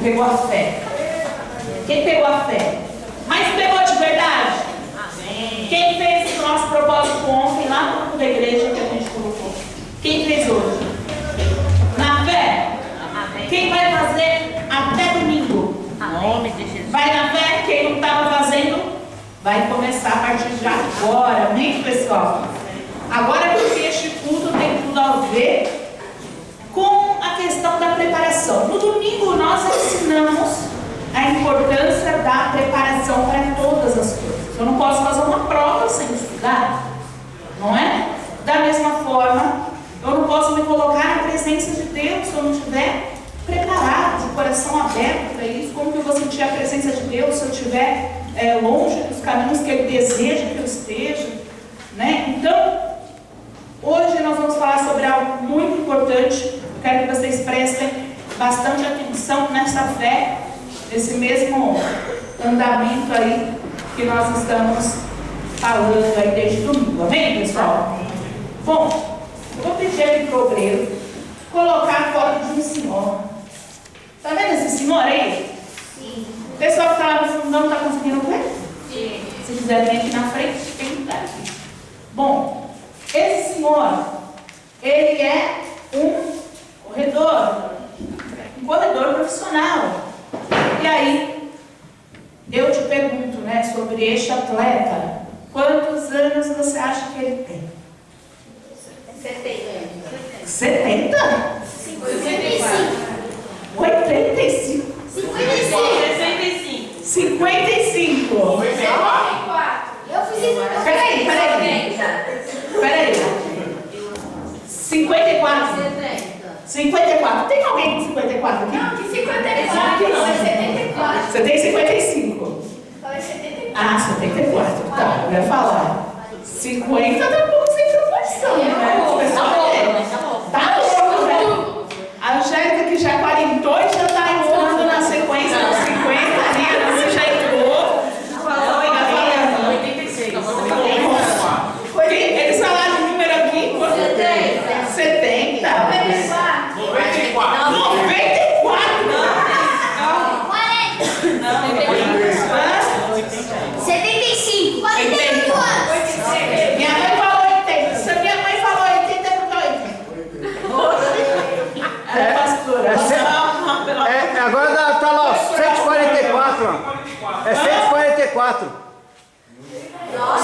pegou a fé? Quem pegou a fé? Mas pegou de verdade? Amém. Quem fez o nosso propósito ontem lá no grupo da igreja que a gente colocou? Quem fez hoje? Na fé? Amém. Quem vai fazer até domingo? Amém. Vai na fé? Quem não estava fazendo, vai começar a partir de agora. Amém, pessoal? Agora, porque este culto tem tudo a ver com a questão da preparação. No domingo nós ensinamos a importância da preparação para todas as coisas. Eu não posso fazer uma prova sem estudar, não é? Da mesma forma, eu não posso me colocar na presença de Deus se eu não estiver preparado, de coração aberto para isso. Como que eu vou sentir a presença de Deus se eu estiver longe dos caminhos que Ele deseja que eu esteja, né? Então, hoje nós vamos falar sobre algo muito importante. Eu quero que vocês prestem bastante atenção nessa fé, nesse mesmo andamento aí que nós estamos falando aí desde domingo. Amém, pessoal? Bom, eu vou pedir aqui para o obreiro colocar a foto de um senhor. Tá vendo esse senhor aí? Sim. O pessoal que está lá no fundo não está conseguindo ver? Sim. Se quiser vir aqui na frente, tem que estar aqui. Bom, esse senhor, ele é um corredor profissional. E aí, eu te pergunto, né, sobre este atleta, quantos anos você acha que ele tem? 70. 70? 55. 85? 55. 55. 54. Eu fiz isso. Peraí. 54. 54. Tem alguém com 54 aqui? Não, que 54. Não, é 74. Você tem 55? Falei 74. Ah, 74. Tá, eu ia falar. 50 tá um pouco sem proporção, né? Tá louco, né? A Angélica que já quarentou e já tá entrando na sequência dos 50 ali, você já entrou. Falou, ainda falando. 86. Eles falaram o número aqui? 70. 94. 94. Não. 75. 48 anos. Minha mãe falou 80. Se a minha mãe falou 80, é porque 80. Ela é pastora. Agora tá lá, ó, 144. Ó. É 144.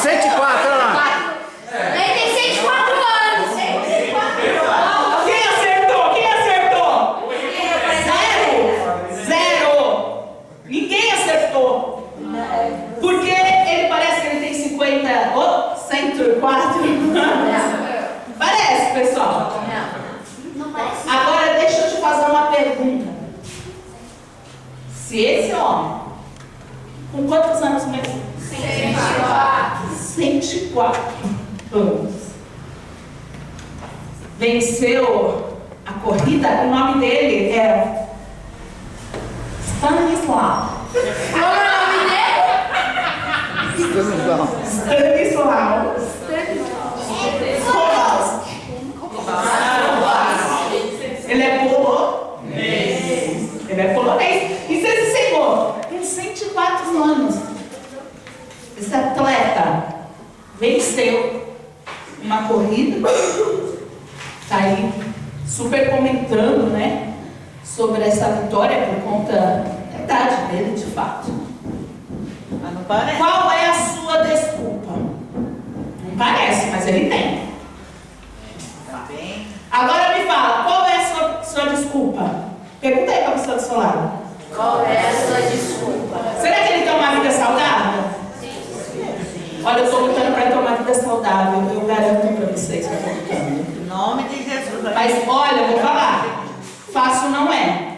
104, olha lá. Ele tem 104 anos. Quem acertou? Zero. Ninguém acertou. Porque ele parece que ele tem 104. Parece, pessoal. Não parece. Agora deixa eu te fazer uma pergunta. Se esse homem, com quantos anos mesmo? 104 anos, venceu a corrida, o nome dele era Stanislau. Qual é o nome dele? Stanislau. Ele é polonês. E se esse senhor tem 104 anos, esse atleta venceu uma corrida, está aí super comentando, né, sobre essa vitória por conta da idade dele, de fato. Mas não parece. Qual é a sua desculpa? Não parece, mas ele tem. Tá bem. Agora me fala, qual é a sua desculpa? Pergunta aí para a pessoa do seu lado. Qual é a sua desculpa? Será que ele tem uma vida saudável? Olha, eu estou lutando para ter uma vida saudável. Eu garanto para vocês que eu estou lutando. Em nome de Jesus. Mas olha, eu vou falar. Fácil não é.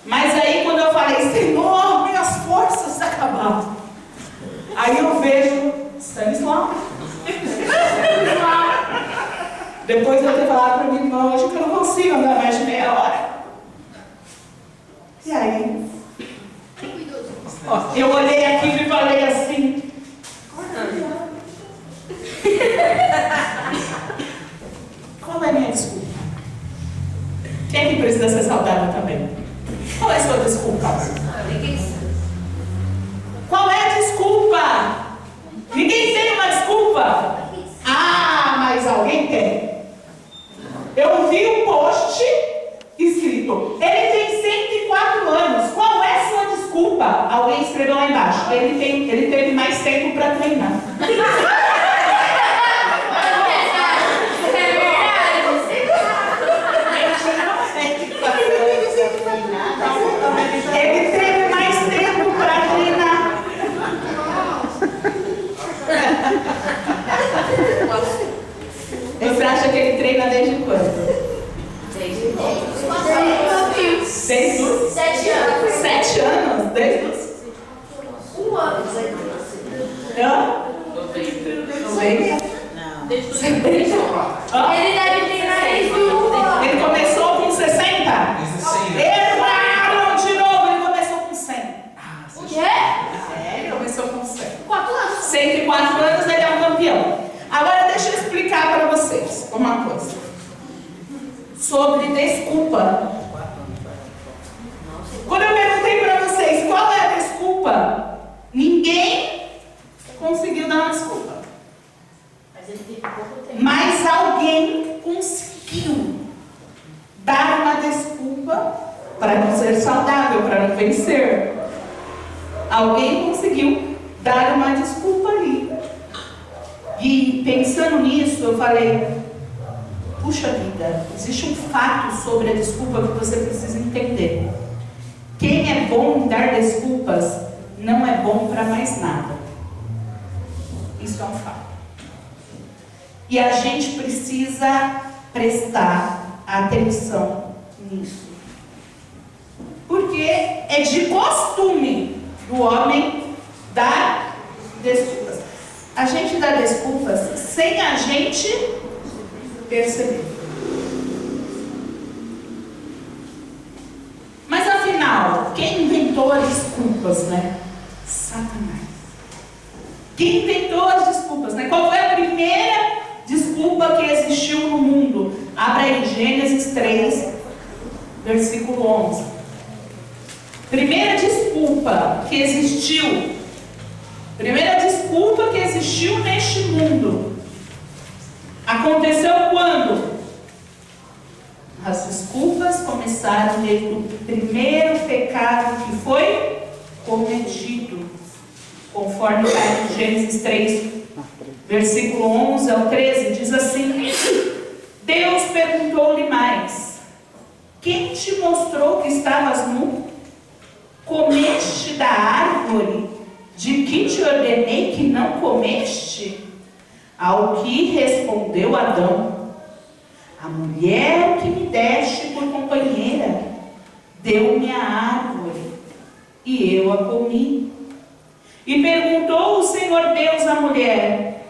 Mas aí quando eu falei, Senhor, minhas forças acabaram. Aí eu vejo Stanislau. Depois de eu ter falado para mim, irmã, hoje que eu não consigo andar mais de meia hora. E aí? Ó, eu olhei aquilo e falei assim. Qual é a minha desculpa? Quem é que precisa ser saudável também? Qual é a sua desculpa? escreveu lá embaixo. Ele teve mais tempo para treinar. Ele teve mais tempo para treinar. Você acha que ele treina desde quando? Desde os 7 anos. 7 anos? Desde os 1 ano. Hã? 90? Não. Hã? Ele deve treinar desde o 1 ano. Ele começou com 60? Erraram de novo, ele começou com 100. O quê? Ele começou com 100. 4 anos. 104 anos, ele é um campeão. Agora deixa eu explicar para vocês uma coisa. Sobre desculpa. Quando eu perguntei para vocês qual é a desculpa, ninguém conseguiu dar uma desculpa. Mas ele teve pouco tempo. Mas alguém conseguiu dar uma desculpa para não ser saudável, para não vencer. Alguém conseguiu dar uma desculpa ali. E pensando nisso, eu falei, puxa vida, existe um fato sobre a desculpa que você precisa entender. Quem é bom em dar desculpas não é bom para mais nada. Isso é um fato. E a gente precisa prestar atenção nisso. Porque é de costume do homem dar desculpas. A gente dá desculpas sem a gente perceber. Mas afinal, quem inventou as desculpas, né? Satanás. Quem inventou as desculpas, né? Qual foi a primeira desculpa que existiu no mundo? Abra aí, Gênesis 3, versículo 11. Primeira desculpa que existiu. Primeira desculpa que existiu neste mundo. Aconteceu quando? As desculpas começaram desde o primeiro pecado que foi cometido. Conforme está em Gênesis 3, versículo 11 ao 13, diz assim: Deus perguntou-lhe mais: quem te mostrou que estavas nu? Comeste da árvore de que te ordenei que não comeste? Ao que respondeu Adão: a mulher que me deste por companheira deu-me a árvore e eu a comi. E perguntou o Senhor Deus à mulher: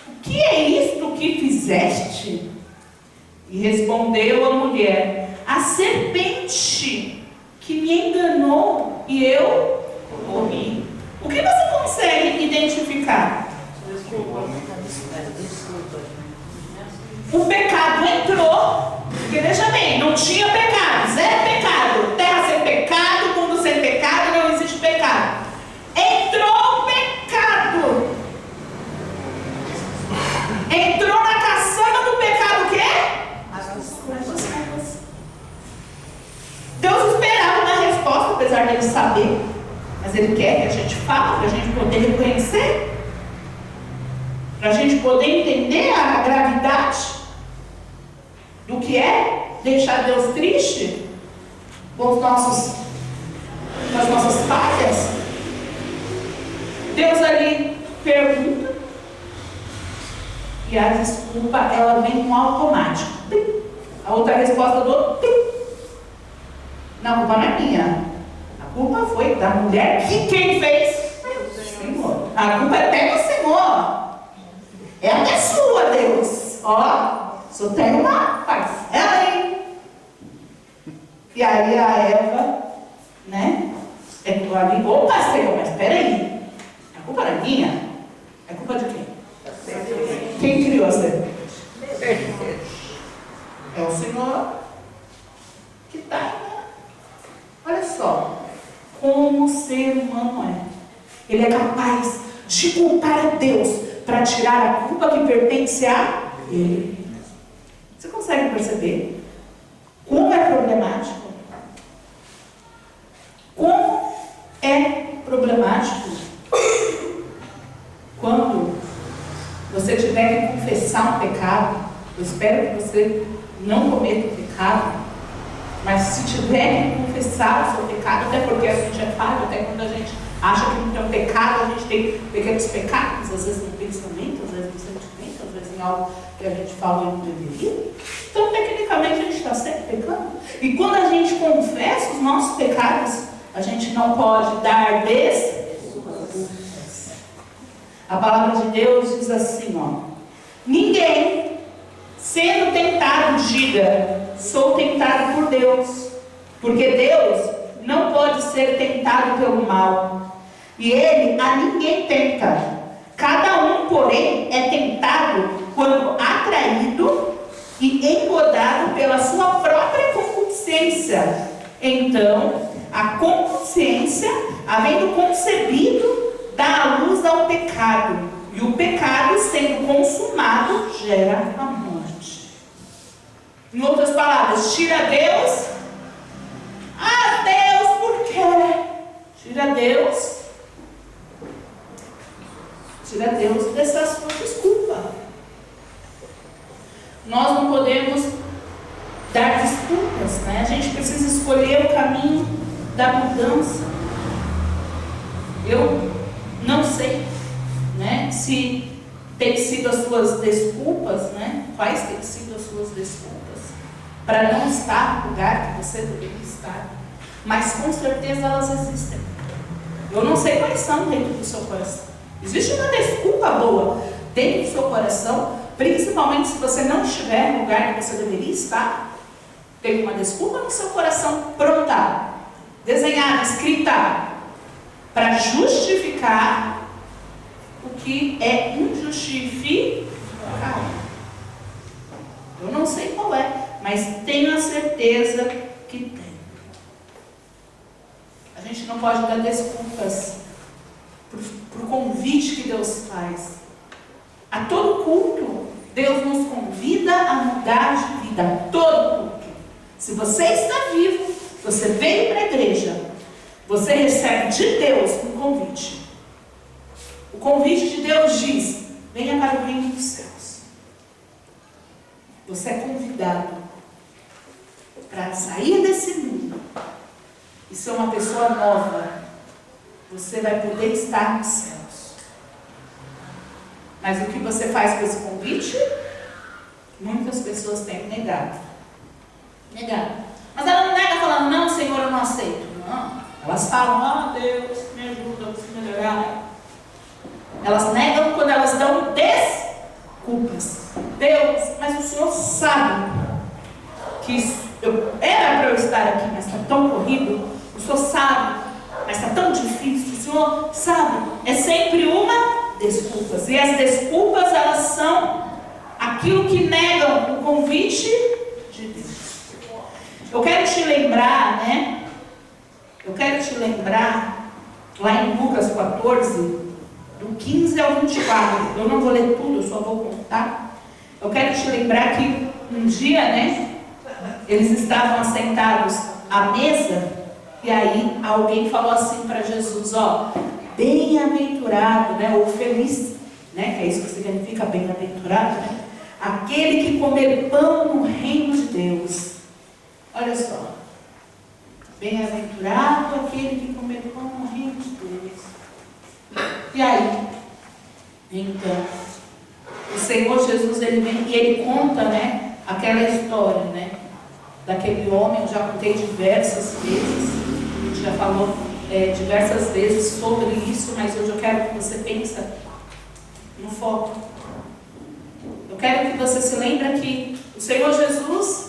o que é isto que fizeste? E respondeu a mulher: a serpente que me enganou e eu comi. O que você consegue identificar? Desculpa. O pecado entrou, porque veja bem, não tinha pecado, zero pecado, terra sem pecado, mundo sem pecado, não existe pecado. Entrou o pecado. Entrou na caçamba do pecado o quê? As desculpas. Deus esperava uma resposta, apesar dele saber, mas ele quer que a gente fale, para a gente poder reconhecer, para a gente poder entender a gravidade do que é deixar Deus triste com as nossas falhas. Deus ali pergunta e a desculpa ela vem com automático. A outra resposta do outro. Não, a culpa não é minha. A culpa foi da mulher que quem fez? Senhor. A culpa é até do Senhor. Ela é sua, Deus. Ó, só tem uma parcela aí. E aí a Eva, né? Entrou ali. Opa, Senhor, mas peraí. A culpa não é minha? É culpa de quem? Quem criou a serpente? É o Senhor que está aí. Olha só, como o ser humano é. Ele é capaz de culpar a Deus para tirar a culpa que pertence a Ele. Você consegue perceber como é problemático? Como é problemático quando você tiver que confessar um pecado. Eu espero que você não cometa o pecado, mas se tiver que confessar o seu pecado, até porque a gente é falho, até quando a gente acha que não tem um pecado, a gente tem pequenos pecados, às vezes no pensamento, às vezes no sentimento, às vezes em algo que a gente fala e não deveria. Então, tecnicamente, a gente está sempre pecando. E quando a gente confessa os nossos pecados, a gente não pode dar desculpas. A palavra de Deus diz assim, ó: ninguém, sendo tentado, diga, sou tentado por Deus, porque Deus não pode ser tentado pelo mal, e Ele a ninguém tenta. Cada um, porém, é tentado quando atraído e engodado pela sua própria concupiscência. Então, a concupiscência, havendo concebido, dá a luz ao pecado, e o pecado, sendo consumado, gera a morte. Em outras palavras, tira Deus. Ah, Deus, por quê? Tira Deus. Tira Deus dessa sua desculpa. Nós não podemos dar desculpas, né? A gente precisa escolher o caminho da mudança. Eu não sei, né, se tem sido as suas desculpas, né? Quais têm sido as suas desculpas para não estar no lugar que você deveria estar? Mas com certeza elas existem. Eu não sei quais são dentro do seu coração. Existe uma desculpa boa dentro do seu coração, principalmente se você não estiver no lugar que você deveria estar. Tem uma desculpa no seu coração pronta, desenhada, escrita, para justificar o que é injustificável. Eu não sei qual é, mas tenho a certeza que tem. A gente não pode dar desculpas por convite que Deus faz. A todo culto, Deus nos convida a mudar de vida. A todo culto. Se você está vivo, você veio para a igreja, você recebe de Deus um convite. O convite de Deus diz: venha para o reino dos céus. Você é convidado para sair desse mundo e ser uma pessoa nova. Você vai poder estar nos céus. Mas o que você faz com esse convite? Muitas pessoas têm negado. Negado. Mas ela não nega falando: não, Senhor, eu não aceito. Não. Elas falam: ah, Deus, me ajuda, eu preciso melhorar. Elas negam quando elas dão desculpas. Deus, mas o Senhor sabe que era para eu estar aqui, mas está tão corrido. O Senhor sabe, mas está tão difícil. O Senhor sabe. É sempre uma desculpa. E as desculpas, elas são aquilo que negam o convite de Deus. Eu quero te lembrar, né? Eu quero te lembrar, lá em Lucas 14, do 15 ao 24. Eu não vou ler tudo, eu só vou contar. Eu quero te lembrar que um dia, né? Eles estavam assentados à mesa, e aí alguém falou assim para Jesus: ó, bem-aventurado, né? Ou feliz, né? Que é isso que significa bem-aventurado, né? Aquele que comer pão no reino de Deus. Olha só. Bem-aventurado aquele que comer pão no reino de Deus. E aí? Então, o Senhor Jesus, ele vem e ele conta, né? Aquela história, né? Daquele homem. Eu já contei diversas vezes. A gente já falou diversas vezes sobre isso, mas hoje eu quero que você pense no foco. Eu quero que você se lembre que o Senhor Jesus,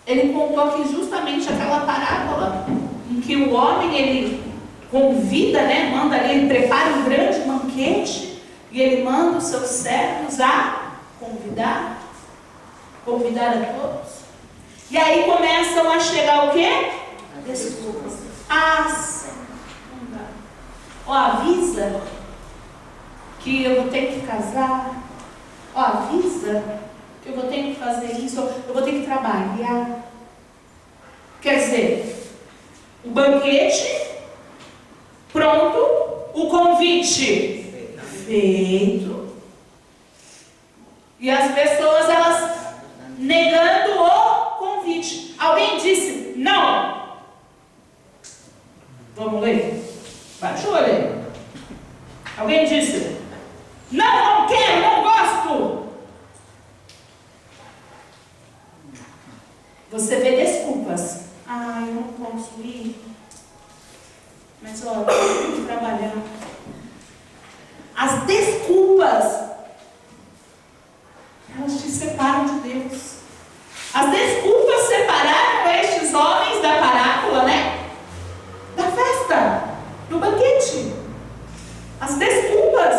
ele contou aqui justamente aquela parábola em que o homem, ele convida, né, manda ali, ele prepara um grande banquete e ele manda os seus servos a convidar a todos. E aí começam a chegar o quê? Desculpas. Ah, Senhor, não dá. Ó, avisa que eu vou ter que casar. Ó, avisa que eu vou ter que fazer isso, eu vou ter que trabalhar. Quer dizer, o banquete Pronto. O convite feito. E as pessoas, elas negando o convite. Alguém disse não. Vamos ler? Baixa o olho aí. Alguém disse não, não quero, não gosto. Você vê desculpas. Ah, eu não posso ir. Mas olha, eu tenho que trabalhar. As desculpas, elas te separam de Deus. As desculpas separaram estes homens da parábola, né? Da festa, do banquete. As desculpas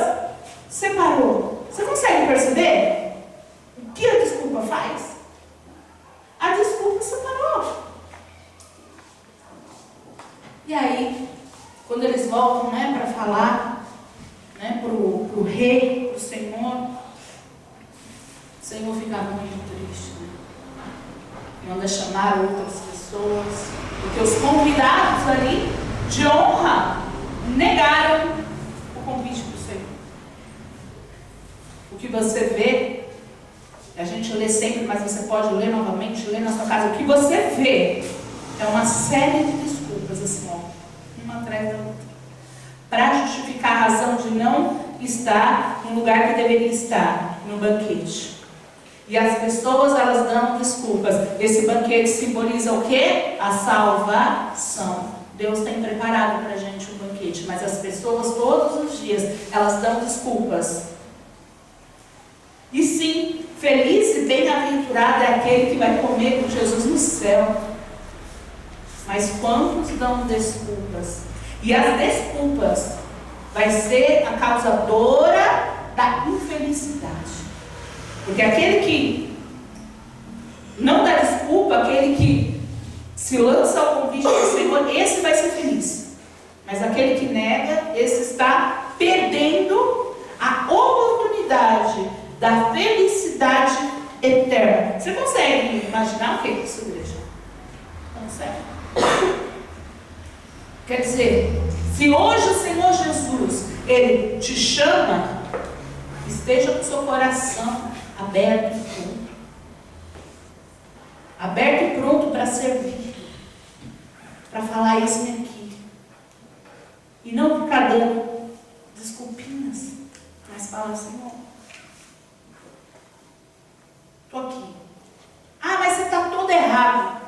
separou. Você consegue perceber o que a desculpa faz? A desculpa separou. E aí, quando eles voltam, né, para falar, né, pro rei, pro Senhor, o Senhor fica muito triste, né? Manda chamar outras pessoas, porque os convidados ali de honra negaram o convite do Senhor. O que você vê, a gente lê sempre, mas você pode ler novamente, ler na sua casa. O que você vê é uma série de desculpas, assim, ó, uma atrás da outra, para justificar a razão de não estar no lugar que deveria estar, no banquete. E as pessoas, elas dão desculpas. Esse banquete simboliza o quê? A salvação. Deus tem preparado para a gente um banquete, mas as pessoas todos os dias, elas dão desculpas. E sim, feliz e bem-aventurado é aquele que vai comer com Jesus no céu. Mas quantos dão desculpas? E as desculpas vai ser a causadora da infelicidade. Porque aquele que não dá desculpa, aquele que se lança ao convite do Senhor, esse vai ser feliz. Mas aquele que nega, esse está perdendo a oportunidade da felicidade eterna. Você consegue imaginar o que é isso, igreja? Consegue? Quer dizer, se hoje o Senhor Jesus, Ele te chama, esteja com o seu coração aberto e pronto. Aberto e pronto para servir. Para falar isso aqui. E não ficar dando desculpinhas. Mas fala, Senhor, estou aqui. Ah, mas você está todo errado.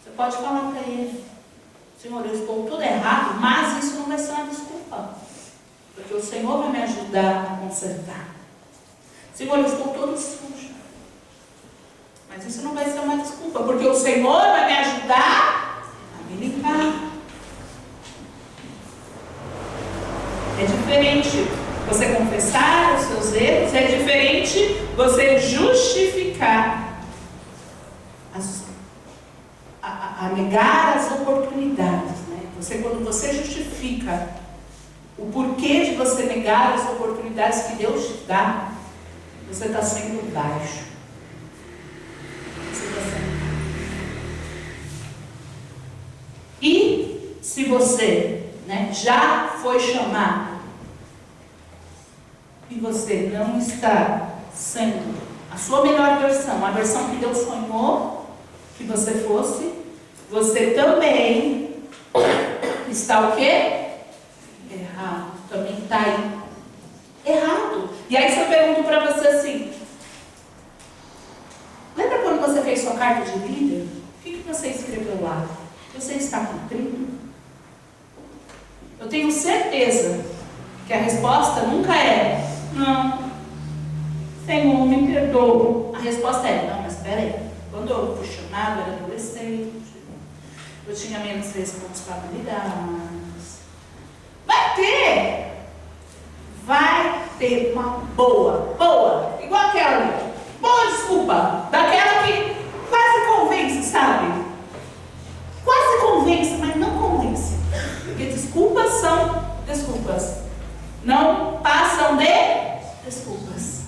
Você pode falar para Ele. Senhor, eu estou todo errado, mas isso não vai ser uma desculpa. Porque o Senhor vai me ajudar a consertar. Senhor, eu estou todo sujo. Mas isso não vai ser uma desculpa, porque o Senhor vai me ajudar a me limpar. É diferente você confessar os seus erros, é diferente você justificar a negar as oportunidades, né? Quando você justifica o porquê de você negar as oportunidades que Deus te dá, você está sendo baixo. Você está sendo baixo. E se você, né, já foi chamado e você não está sendo a sua melhor versão, a versão que Deus sonhou que você fosse, você também está o quê? Errado. Também está aí errado. E aí se eu pergunto para você assim, lembra quando você fez sua carta de líder? O que você escreveu lá? Você está cumprindo? Eu tenho certeza que a resposta nunca é não, Senhor, me perdoa. A resposta é não, mas espera aí. Quando eu fui chamado, eu era adolescente, eu tinha menos responsabilidades. Vai ter uma boa, igual aquela ali. Boa desculpa, daquela que quase convence, sabe? Quase convence, mas não convence. Porque desculpas são desculpas. Não passam de desculpas.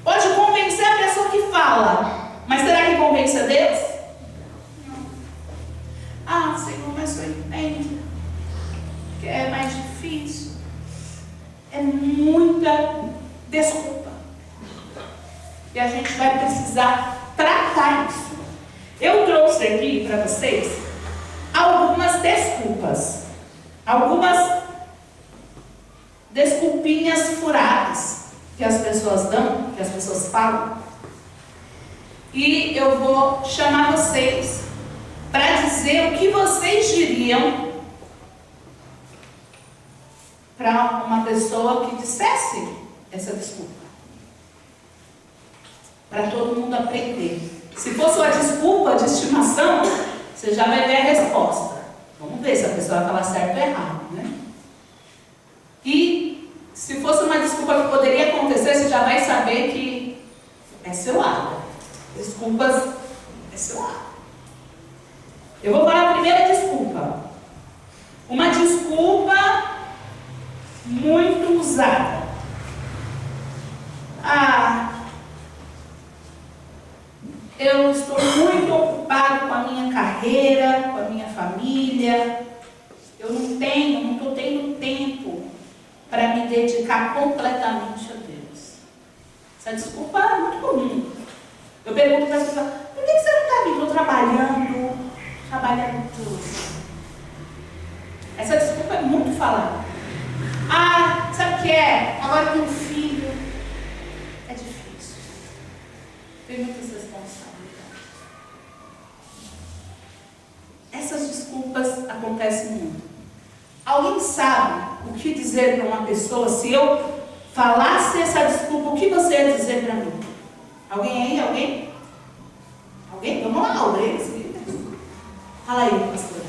Pode convencer a pessoa que fala, mas será que convence a Deus? Não. Ah, Senhor, mas eu entendo que é mais difícil. muita desculpa. E a gente vai precisar tratar isso. Eu trouxe aqui para vocês algumas desculpas, algumas desculpinhas furadas que as pessoas dão, que as pessoas falam. E eu vou chamar vocês para dizer o que vocês diriam para uma pessoa que dissesse essa desculpa. Para todo mundo aprender. Se fosse uma desculpa de estimação, você já vai ver a resposta. Vamos ver se a pessoa vai falar certo ou errado, né? E se fosse uma desculpa que poderia acontecer, você já vai saber que é cilada. Desculpas é cilada. Eu vou falar a primeira desculpa. Uma desculpa muito usada. Eu estou muito ocupado com a minha carreira, com a minha família. Eu não estou tendo tempo para me dedicar completamente a Deus. Essa desculpa é muito comum. Eu pergunto para as pessoas, por que você não está vindo? Estou trabalhando tudo. Essa desculpa é muito falada. Sabe o que é? Agora tem um filho. É difícil. Tem muitas responsabilidades. Essas desculpas acontecem muito. Alguém sabe o que dizer para uma pessoa? Se eu falasse essa desculpa, o que você ia dizer para mim? Alguém aí? Alguém? Vamos lá, obreiros. Fala aí, pastor.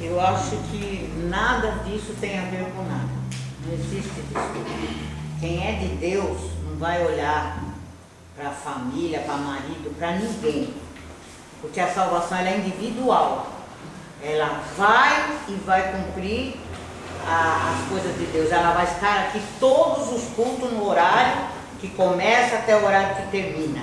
Eu acho que nada disso tem a ver com nada. Não existe desculpa. Quem é de Deus não vai olhar para a família, para marido, para ninguém. Porque a salvação ela é individual. Ela vai e vai cumprir as coisas de Deus. Ela vai estar aqui todos os cultos no horário que começa até o horário que termina.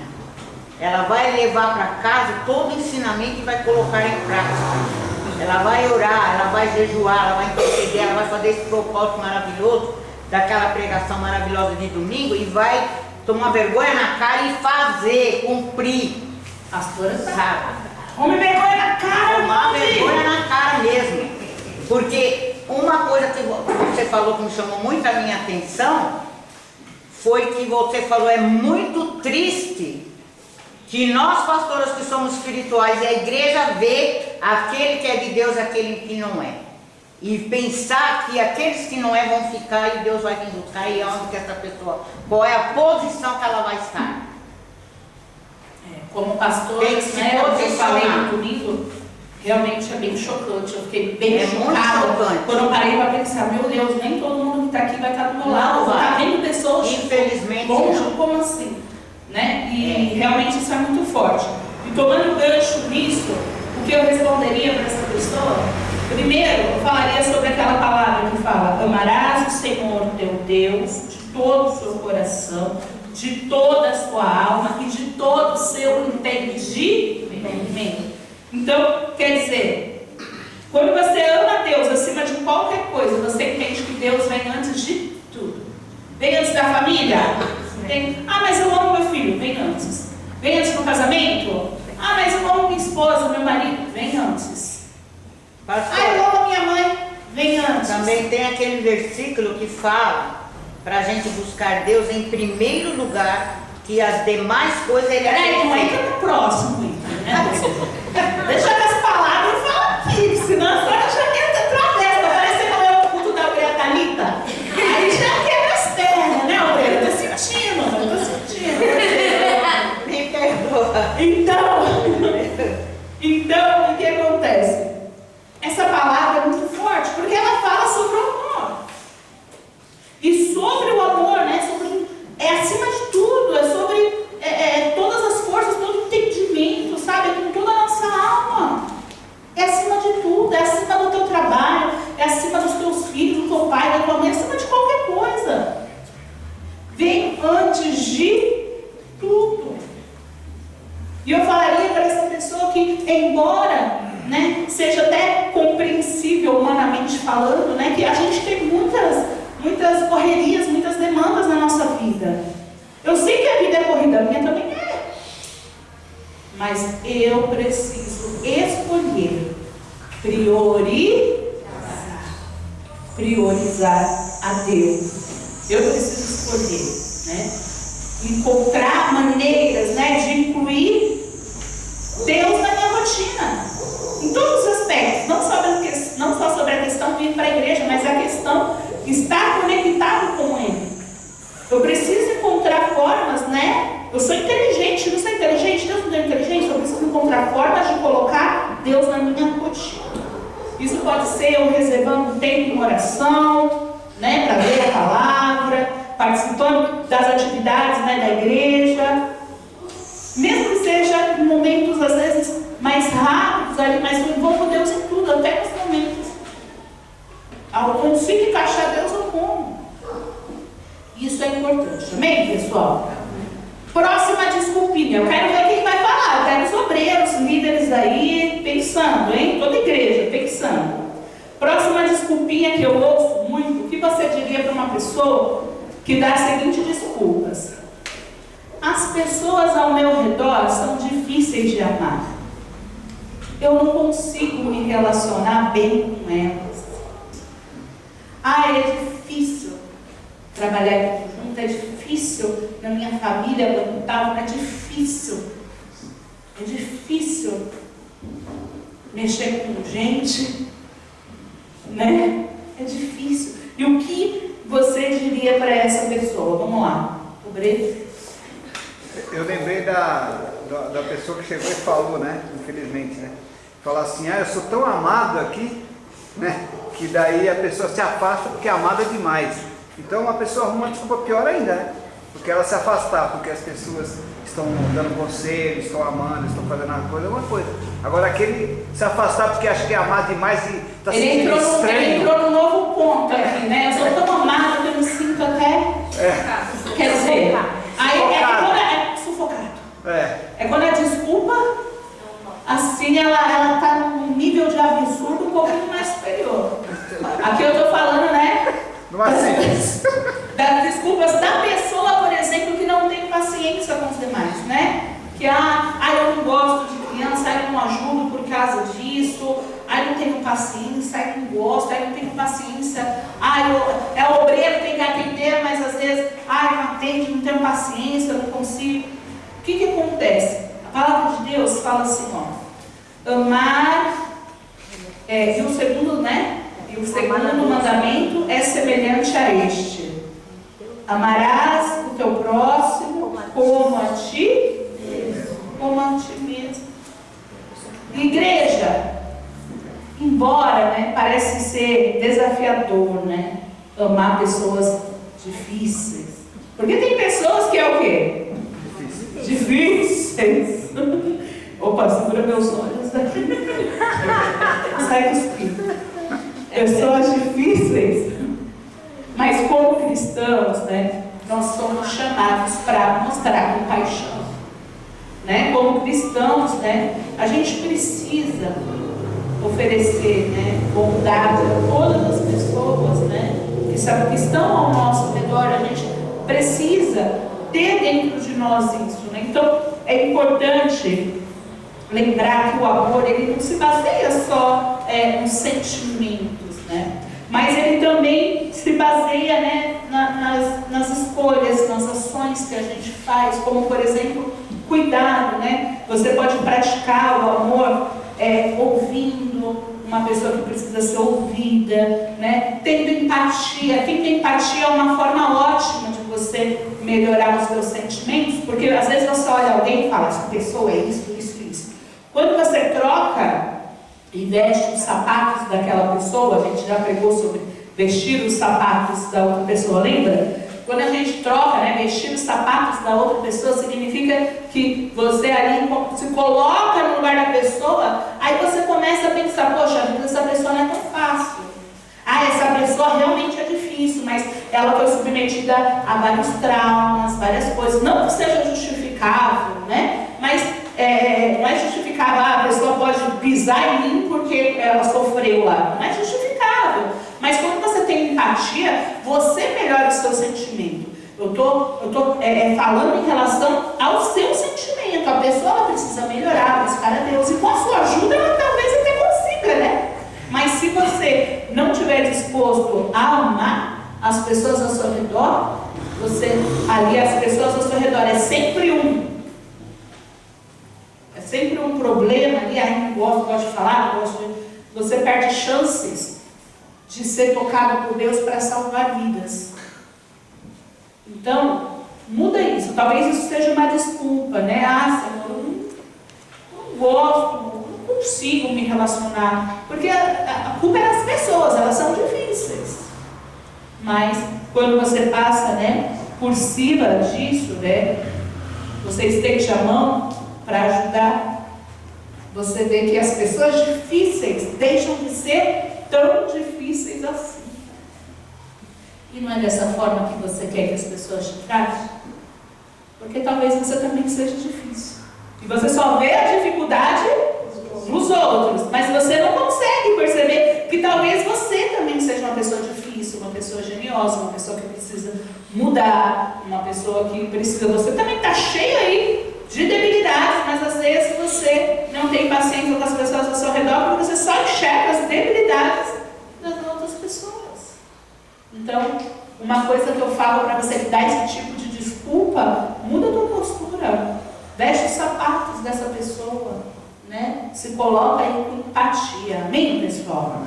Ela vai levar para casa todo o ensinamento e vai colocar em prática. Ela vai orar, ela vai jejuar, ela vai interceder, ela vai fazer esse propósito maravilhoso daquela pregação maravilhosa de domingo e vai tomar vergonha na cara e fazer, cumprir. Pastora, sabe? Homem, vergonha na cara, tomar vergonha na cara mesmo. Porque uma coisa que você falou que me chamou muito a minha atenção foi que você falou, é muito triste que nós pastores que somos espirituais e a igreja vê aquele que é de Deus, aquele que não é. E pensar que aqueles que não é vão ficar e Deus vai vir buscar e onde que essa pessoa, qual é a posição que ela vai estar. Como pastor, tem que se né, eu falei posicionar. no domingo, realmente é bem chocante. Eu fiquei bem muito chocada chocante. quando eu parei para pensar, meu Deus, nem todo mundo que está aqui vai estar do meu lado. Não vai. Está vendo pessoas Infelizmente longe, não. como assim? Né? E realmente isso é muito forte. E tomando gancho nisso, o que eu responderia para essa pessoa? Primeiro, eu falaria sobre aquela palavra que fala: amarás o Senhor teu Deus de todo o seu coração, de toda a sua alma e de todo o seu entendimento. Então, quer dizer, quando você ama Deus acima de qualquer coisa, você entende que Deus vem antes de tudo. Vem antes da família? Vem. Mas eu amo meu filho. Vem antes. Vem antes do casamento? Mas eu amo minha esposa, meu marido. Vem antes. Eu amo minha mãe. Vem antes. Também tem aquele versículo que fala para a gente buscar Deus em primeiro lugar, que as demais coisas ele não entra no próximo, né? Deixa as palavras eu falo aqui, senão a senhora já entra atravessa, parece que é o culto da Obreira Thalita. Aí já quebra as pernas, né, Obreira? Tô sentindo. Me perdoa. Então, o que acontece? Essa palavra é muito forte, porque ela fala sobre o amor. E sobre o amor, né? É acima de tudo, é sobre todas as forças, todo o entendimento, sabe? É com toda a nossa alma. É acima de tudo, é acima do teu trabalho, é acima dos teus filhos, do teu pai, da tua mãe, é acima de qualquer coisa. Vem antes de tudo. E eu falaria para essa pessoa que, embora, né, seja até compreensível humanamente falando, né, que a gente tem muitas correrias, muitas corrida. Eu sei que a vida é corrida, a minha também é. Mas eu preciso escolher, priorizar a Deus. Eu preciso escolher, né? Encontrar maneiras, né, de incluir Deus na minha rotina, em todos os aspectos, não só sobre a questão de ir para a igreja, mas a questão de estar conectado com Ele. Eu preciso encontrar formas, né? Eu sou inteligente, não sou inteligente, Deus não é inteligente, eu preciso encontrar formas de colocar Deus na minha rotina. Isso pode ser eu reservando um tempo em oração, né, para ler a palavra, participando das atividades, né, da igreja, mesmo que seja em momentos às vezes mais rápidos, ali, mas eu envolvo Deus em tudo, até nos momentos. Eu consigo encaixar Deus no como. Isso é importante, amém, pessoal? Próxima desculpinha, eu quero ver quem vai falar, eu quero os obreiros, líderes aí, pensando, hein? Toda igreja, pensando. Próxima desculpinha que eu ouço muito, o que você diria para uma pessoa que dá as seguintes desculpas? As pessoas ao meu redor são difíceis de amar. Eu não consigo me relacionar bem com elas. É difícil trabalhar junto, é difícil na minha família aguentar, é difícil mexer com gente, né? É difícil. E o que você diria para essa pessoa? Vamos lá, obreiro. Eu lembrei da pessoa que chegou e falou, né? Infelizmente, né? Falar assim, eu sou tão amado aqui, né? Que daí a pessoa se afasta porque é amada demais. Então a pessoa arruma uma desculpa pior ainda, né? Porque ela se afastar, porque as pessoas estão dando conselho, estão amando, estão fazendo uma coisa, alguma coisa. Agora aquele se afastar porque acha que é amado demais e está se sentindo estranho. Ele entrou num novo ponto aqui, né? Eu sou tão amado que eu me sinto até... Quer dizer, aí é sufocado. É quando a desculpa, assim, ela está num nível de absurdo um pouquinho mais superior. Aqui eu estou falando, né? Das desculpas da pessoa, por exemplo, que não tem paciência com os demais, né? Que eu não gosto de criança, eu não ajudo por causa disso, eu não tenho paciência, eu não gosto, eu não tenho paciência, é obreiro, tem que atender, mas às vezes, eu não atendo, não tenho paciência, eu não consigo. O que acontece? A palavra de Deus fala assim, amar, e o segundo, né? E o segundo mandamento é semelhante a este: amarás o teu próximo como a ti mesmo. Igreja, embora, né, parece ser desafiador, né, amar pessoas difíceis, porque tem pessoas que é o quê? Difíceis. Opa, segura meus olhos. Sai cuspindo. Pessoas difíceis. Mas como cristãos, né, nós somos chamados para mostrar compaixão. Né? Como cristãos, né, a gente precisa oferecer, né, bondade a todas as pessoas, né, que estão ao nosso redor. A gente precisa ter dentro de nós isso, né? Então é importante lembrar que o amor, ele não se baseia só nos sentimentos, né? Mas ele também se baseia, né, nas escolhas, nas ações que a gente faz, como por exemplo, cuidado, né? Você pode praticar o amor ouvindo uma pessoa que precisa ser ouvida, né? Tendo empatia. Tendo empatia é uma forma ótima de você melhorar os seus sentimentos, porque às vezes você olha alguém e fala, essa pessoa é isso, isso, isso. Quando você troca e veste os sapatos daquela pessoa, a gente já pregou sobre vestir os sapatos da outra pessoa, lembra? Quando a gente troca, né, vestir os sapatos da outra pessoa, significa que você ali se coloca no lugar da pessoa, aí você começa a pensar, poxa, a vida dessa pessoa não é tão fácil. Essa pessoa realmente é difícil, mas ela foi submetida a vários traumas, várias coisas. Não que seja justificável, né? Mas não é justificável, a pessoa pode pisar em mim porque ela sofreu lá. Não é justificável. Mas quando você tem empatia, você melhora o seu sentimento. Eu tô falando em relação ao seu sentimento. A pessoa ela precisa melhorar, buscar a Deus. E com a sua ajuda, ela talvez até consiga, né? Mas se você não estiver disposto a amar as pessoas ao seu redor, as pessoas ao seu redor é sempre um problema ali. Não gosto de falar, você perde chances de ser tocado por Deus para salvar vidas. Então, muda isso. Talvez isso seja uma desculpa, né? Senhor, eu não gosto, não consigo me relacionar. Porque a culpa é das pessoas, elas são difíceis. Mas, quando você passa, né, por cima disso, né, você estende a mão para ajudar, você vê que as pessoas difíceis deixam de ser tão difíceis assim. E não é dessa forma que você quer que as pessoas te tratem? Porque talvez você também seja difícil. E você só vê a dificuldade nos outros, mas você não consegue perceber que talvez você também seja uma pessoa difícil, uma pessoa geniosa, uma pessoa que precisa mudar, uma pessoa que precisa... Você também está cheio aí de debilidades, mas às vezes você não tem paciência com as pessoas ao seu redor porque você só enxerga as debilidades das outras pessoas. Então, uma coisa que eu falo para você que dá esse tipo de desculpa, muda a tua postura, veste os sapatos dessa pessoa, né? Se coloca aí com empatia. Amém, pessoal?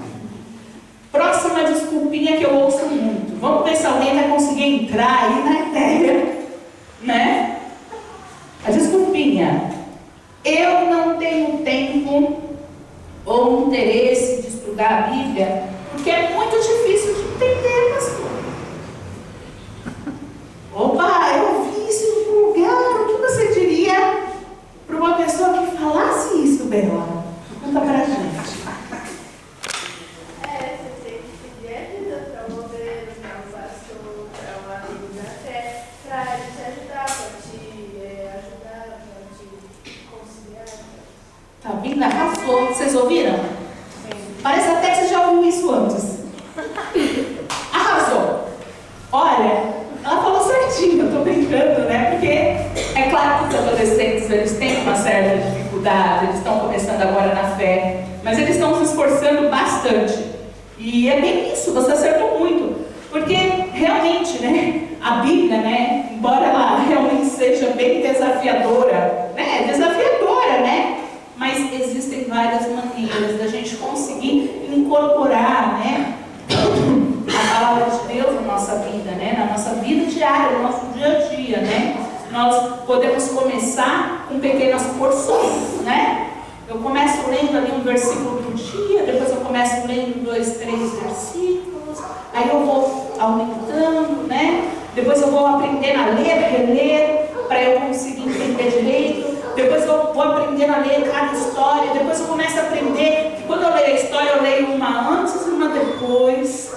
Próxima desculpinha que eu ouço muito. Vamos ver se alguém vai conseguir entrar aí na ideia, né? A desculpinha: eu não tenho tempo ou interesse de estudar a Bíblia porque é muito difícil de entender, pastor. Opa, eu vi isso em algum lugar. O que você diria para uma pessoa que falasse isso, Bela? Conta pra gente. Você tem que pedir ajuda para o governo, para o pastor, para um amigo da fé, para ele te ajudar, para te conciliar. Tá vindo? Arrasou. Vocês ouviram? Parece até que você já ouviu isso antes. Arrasou. Olha, ela falou certinho, eu tô brincando, né? Porque é claro que os adolescentes, eles têm uma certa dificuldade, eles estão começando agora na fé, mas eles estão se esforçando bastante. E é bem isso, você acertou muito. Porque realmente, né, a Bíblia, né, embora ela realmente seja bem desafiadora, né? Desafiadora, né? Mas existem várias maneiras da gente conseguir incorporar, né, a palavra de Deus na nossa vida, né, na nossa vida diária, no nosso dia a dia, né. Nós podemos começar com pequenas porções, né. Eu começo lendo ali um versículo por dia, depois eu começo lendo 2, 3 versículos, aí eu vou aumentando, né. Depois eu vou aprendendo a ler, reler, para eu conseguir entender direito. Depois eu vou aprendendo a ler cada história. Depois eu começo a aprender que quando eu leio a história, eu leio uma antes e uma depois.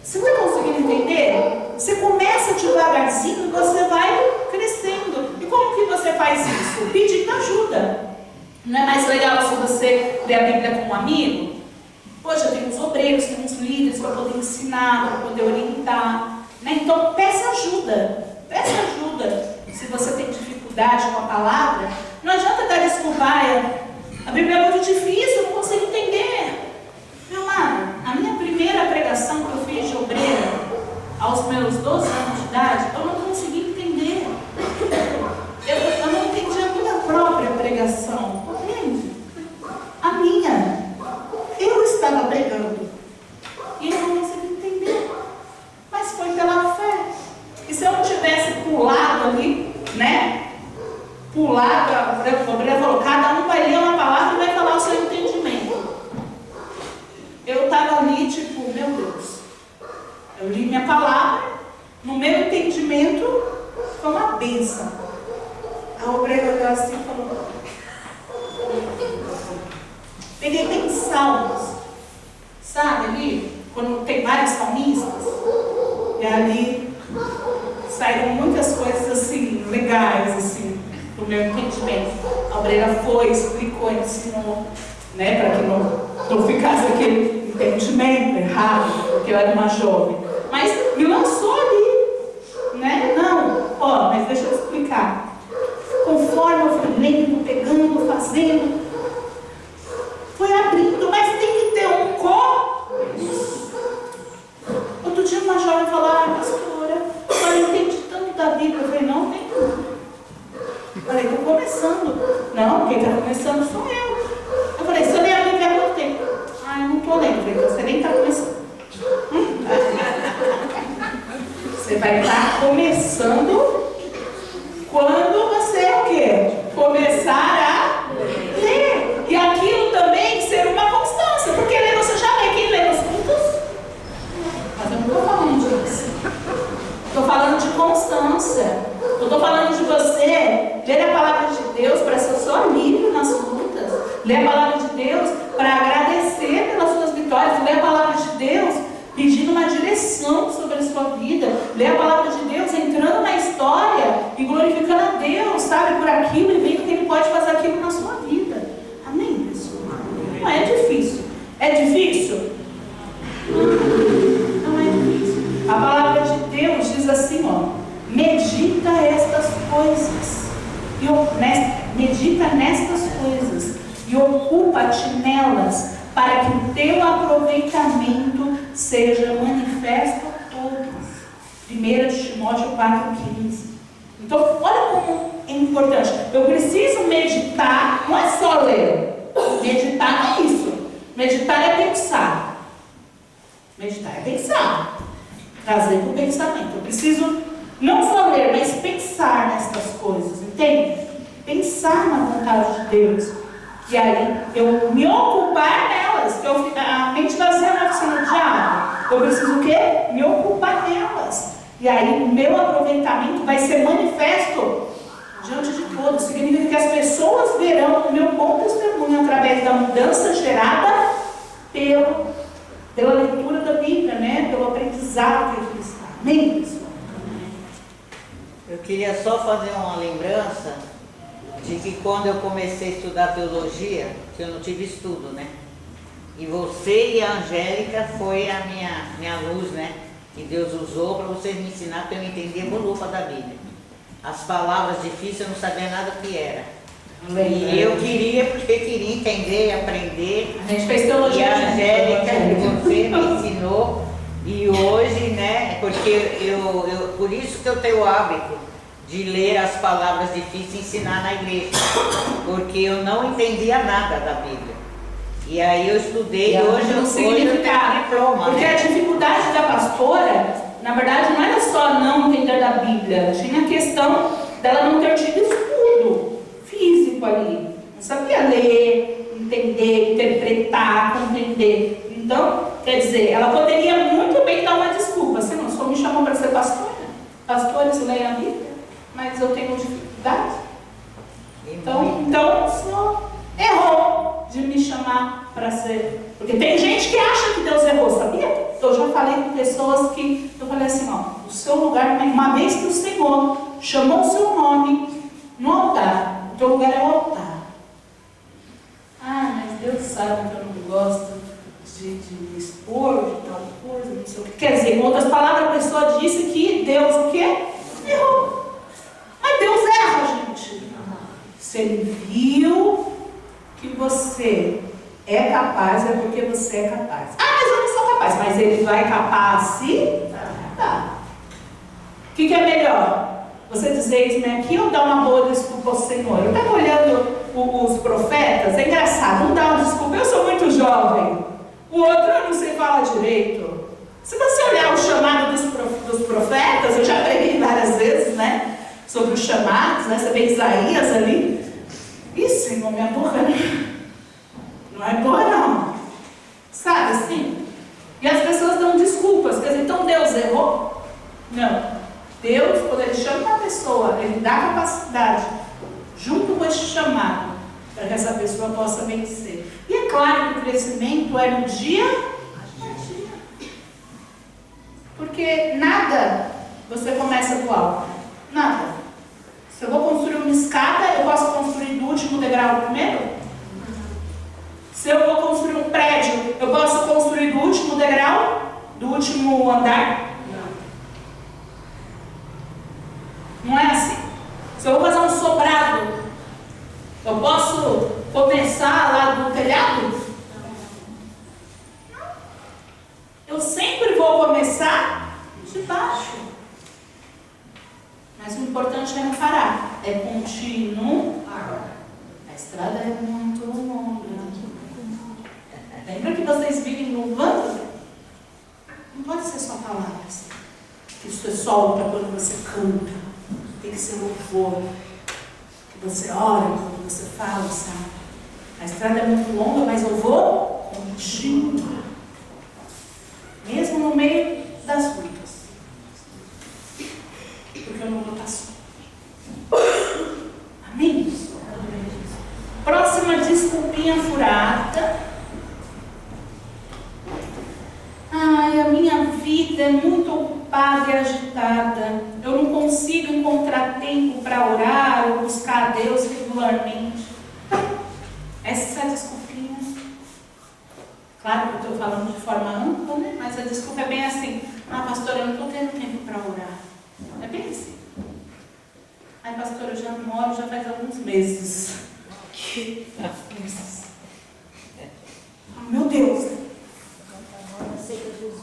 Você está conseguindo entender? Você começa devagarzinho e você vai crescendo. E como que você faz isso? Pedindo ajuda. Não é mais legal se você ler a Bíblia com um amigo? Poxa, tem uns obreiros, tem uns líderes para poder ensinar, para poder orientar, né? Então peça ajuda. Peça ajuda. Se você tem dificuldade com a palavra, não adianta dar desculpa. A Bíblia é muito difícil, eu não consigo entender. Meu amado, a minha primeira pregação que eu fiz de obreira, aos meus 12 anos de idade, eu não consegui entender. Eu não entendi a minha própria pregação. Entende? A minha. Eu estava pregando. E eu não consegui entender. Mas foi pela fé. E se eu não tivesse pulado ali, né? Pulado, a obreira falou, cada um vai ler uma palavra e vai falar o seu entendimento. Eu estava ali, tipo, meu Deus. Eu li minha palavra, no meu entendimento, foi uma bênção. A obreira olhou assim e falou, peguei bem salmos, sabe ali, quando tem vários salmistas, e ali saíram muitas coisas assim, legais, assim, do meu entendimento. A obreira foi, explicou, ensinou, né, para que não ficasse aquele entendimento errado, porque eu era uma jovem. Mas me lançou ali, não, quem está começando sou eu. Eu falei, você lê a Bíblia há quanto tempo? Ah, eu não estou lendo. Eu falei, então você nem está começando. Você vai estar começando quando você o quê? Começar a ler. E aquilo também ser uma constância. Porque ler você já lê. Quem lê nos cultos? Mas eu não estou falando disso. Estou falando de constância. Eu estou falando de você ler a palavra de Deus para ser o seu alívio nas lutas. Ler a palavra de Deus para agradecer pelas suas vitórias. Ler a palavra de Deus pedindo uma direção sobre a sua vida. Ler a palavra de Deus entrando na história e glorificando a Deus, sabe, por aquilo e vendo que Ele pode fazer aquilo na sua vida. Amém, pessoal? Não é difícil. É difícil? Não é difícil. A palavra de Deus diz assim, ó: medita estas coisas. Medita nestas coisas e ocupa-te nelas, para que o teu aproveitamento seja manifesto a todos. 1 Timóteo 4,15. Então, olha como é importante. Eu preciso meditar, não é só ler. Meditar não é isso. Meditar é pensar. Meditar é pensar. Trazer para o pensamento. Eu preciso não só ler, mas pensar nessas coisas, entende? Pensar na vontade de Deus. E aí, eu me ocupar nelas. A mente vazia na oficina do diabo. Eu preciso o quê? Me ocupar nelas. E aí, o meu aproveitamento vai ser manifesto diante de todos. Significa que as pessoas verão o meu bom testemunho através da mudança gerada pela leitura da Bíblia, né? Pelo aprendizado que aqui está. Amém, pessoal? Eu queria só fazer uma lembrança de que quando eu comecei a estudar teologia, que eu não tive estudo, né? E você e a Angélica foi a minha luz, né? Que Deus usou para vocês me ensinar para eu entender a volupa da Bíblia. As palavras difíceis eu não sabia nada o que era. E eu queria, porque queria entender, aprender. A gente fez teologia. E a Angélica, você me ensinou. E hoje, né? Porque por isso que eu tenho o hábito de ler as palavras difíceis e ensinar na igreja, porque eu não entendia nada da Bíblia. E aí eu estudei e hoje eu tenho diploma. Porque né? a dificuldade da pastora, na verdade, não era só não entender da Bíblia, tinha a questão dela não ter tido estudo físico ali. Não sabia ler, entender, interpretar, compreender. Então, quer dizer, ela poderia muito bem dar uma desculpa. Você não só me chamou para ser pastora? Pastores leem a Bíblia? Mas eu tenho dificuldade. Então só errou de me chamar para ser. Porque tem gente que acha que Deus errou, sabia? Eu já falei com pessoas que eu falei assim, ó, o seu lugar, uma vez que o Senhor chamou o seu nome no altar, o teu lugar é o altar. Ah, mas Deus sabe que eu não gosto de expor, de tal coisa, não sei o que. Quer dizer, em outras palavras, a pessoa disse que Deus o quê? Errou. Mas Deus erra, gente. Se Ele viu que você é capaz, é porque você é capaz. Ah, mas eu não sou capaz. Mas Ele vai capacitar. O que é melhor? Você dizer isso aqui ou dar uma boa desculpa ao Senhor? Eu estava olhando os profetas, é engraçado, não dá uma desculpa. Eu sou muito jovem. O outro eu não sei falar direito. Se você olhar o chamado dos profetas, eu já preguei várias vezes, né? Sobre os chamados, né? Você vê Isaías ali. Ih, Senhor, minha boca não é boa, não. Sabe assim? E as pessoas dão desculpas. Quer dizer, então Deus errou? Não. Deus, quando Ele chama uma pessoa, Ele dá capacidade, junto com este chamado, para que essa pessoa possa vencer. E é claro que o crescimento é no dia a dia. Porque nada você começa do alto. Nada. Se eu vou construir uma escada, eu posso construir do último degrau ao primeiro? Se eu vou construir um prédio, eu posso construir do último degrau, do último andar? Não é assim. Se eu vou fazer um sobrado, eu posso começar lá do telhado? Não. Eu sempre vou começar de baixo. Mas o importante é não parar, é continuar. Mas estrada é muito longa. Lembra que vocês vivem louvando? Não pode ser só palavras. Isso é solta quando você canta. Tem que ser louvor. Que você ora quando você fala, sabe? A estrada é muito longa, mas eu vou continuar. Mesmo no meio das lutas. Porque eu não vou estar só. Amém? Próxima desculpinha furada. Ai, a minha vida é muito ocupada e agitada. Eu não consigo encontrar tempo para orar ou buscar a Deus regularmente. Essa é a desculpinha. Claro que eu estou falando de forma ampla, né? Mas a desculpa é bem assim. Ah, pastora, eu não estou tendo tempo para orar. É bem assim. Ai, pastora, eu já não oro já faz alguns meses. Meu Deus!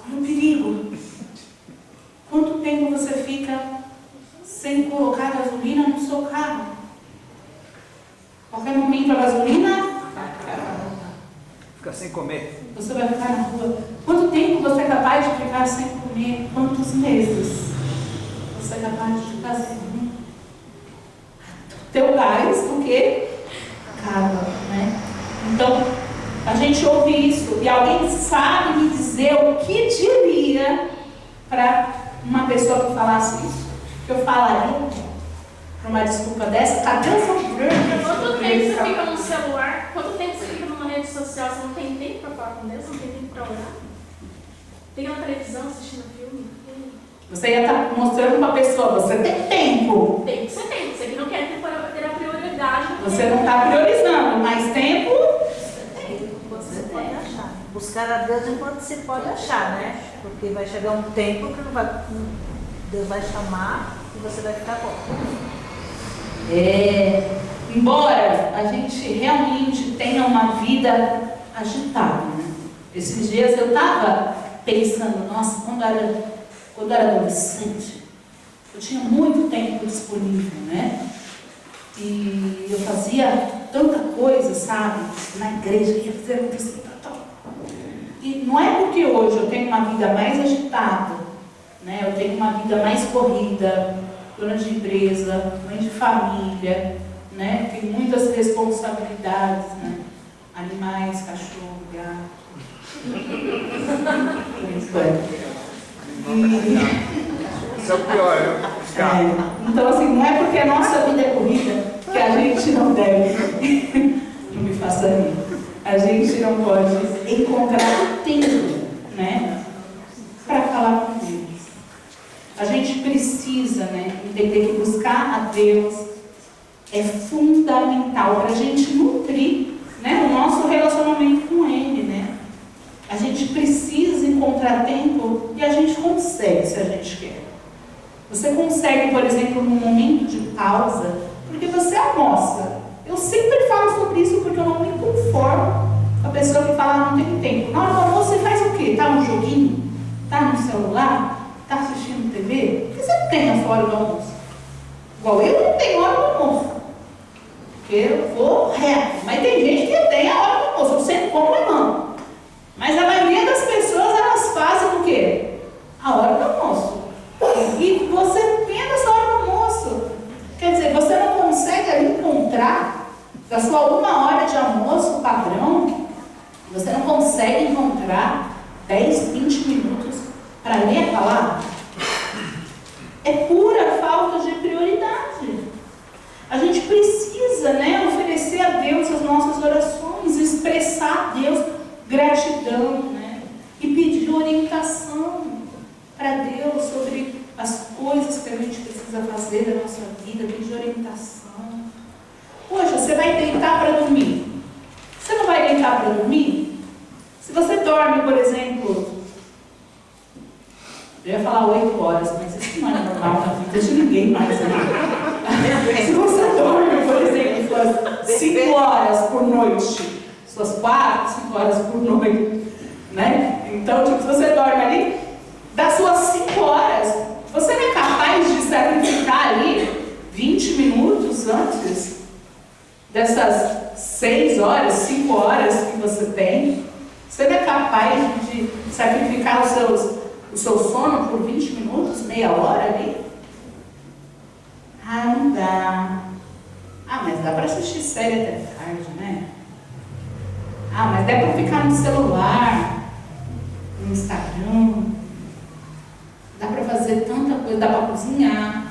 Olha o perigo! Quanto tempo você fica sem colocar gasolina no seu carro? Qualquer momento a gasolina Fica sem comer. você vai ficar na rua. Quanto tempo você é capaz de ficar sem comer? Quantos meses você é capaz de ficar sem comer? Teu gás, o quê? Acaba, né? Então, a gente ouve isso e alguém sabe me dizer o que diria para uma pessoa que falasse isso? Que eu falaria para uma desculpa dessa? Cadê essa Quanto tempo você fica no celular? Quanto tempo você fica numa rede social? Você não tem tempo para falar com Deus? Não tem tempo para orar? Tem na televisão assistindo filme? Você ia estar mostrando para a pessoa, você tem tempo. Tem que ser tempo. Você que não quer ter a prioridade. Você não está priorizando, mas tempo Você pode achar. Buscar a Deus enquanto se pode achar, né? Porque vai chegar um tempo que Deus vai chamar e você vai ficar bom. Embora a gente realmente tenha uma vida agitada, né? Esses dias eu estava pensando, nossa, quando eu era adolescente, eu tinha muito tempo disponível, né? E eu fazia tanta coisa, sabe? Na igreja, ia fazer acontecer, tal. E não é porque hoje eu tenho uma vida mais agitada, né? Eu tenho uma vida mais corrida, dona de empresa, mãe de família, né? Tem muitas responsabilidades, né? Animais, cachorro, gato. Por enquanto. Isso é o pior, viu? Então, assim, não é porque a nossa vida é corrida que a gente não deve. Não me faça rir. A gente não pode encontrar tempo, né? Para falar com Deus. A gente precisa, né, entender que buscar a Deus é fundamental para a gente nutrir, né, o nosso relacionamento com Ele, né? A gente precisa encontrar tempo e a gente consegue, se a gente quer. Você consegue, por exemplo, num momento de pausa, porque você almoça. Eu sempre falo sobre isso porque eu não me conformo com a pessoa que fala não tem tempo. Na hora do almoço você faz o quê? Tá no joguinho? Tá no celular? Tá assistindo TV? Por que você não tem a sua hora do almoço? Igual eu não tenho hora do almoço. Porque eu vou reto. Mas tem gente que tem a hora do almoço. Eu sempre como lemão. Mas a maioria das pessoas, elas fazem o quê? A hora do almoço. E você tem essa hora do almoço. Quer dizer, você não consegue ali encontrar da sua 1 hora de almoço padrão, você não consegue encontrar 10, 20 minutos para ler a palavra. É pura falta de prioridade. A gente precisa, né, oferecer a Deus as nossas orações, expressar a Deus gratidão, né, e pedir orientação para Deus sobre as coisas que a gente precisa fazer da nossa vida, pedir orientação. Poxa, você vai deitar para dormir. Você não vai deitar para dormir? Se você dorme, por exemplo, eu ia falar 8 horas, mas isso não é normal na vida de ninguém mais, né? Se você dorme, por exemplo, suas 5 horas por noite, suas 4, 5 horas por noite, né? Então, tipo, se você dorme ali, das suas 5 horas, você não é capaz de sacrificar ali 20 minutos antes dessas 6 horas, 5 horas que você tem, você não é capaz de sacrificar o seu sono por 20 minutos, meia hora ali? Ah, não dá. Ah, mas dá para assistir série até tarde, né? Ah, mas dá para ficar no celular, no Instagram. Dá para fazer tanta coisa, dá para cozinhar,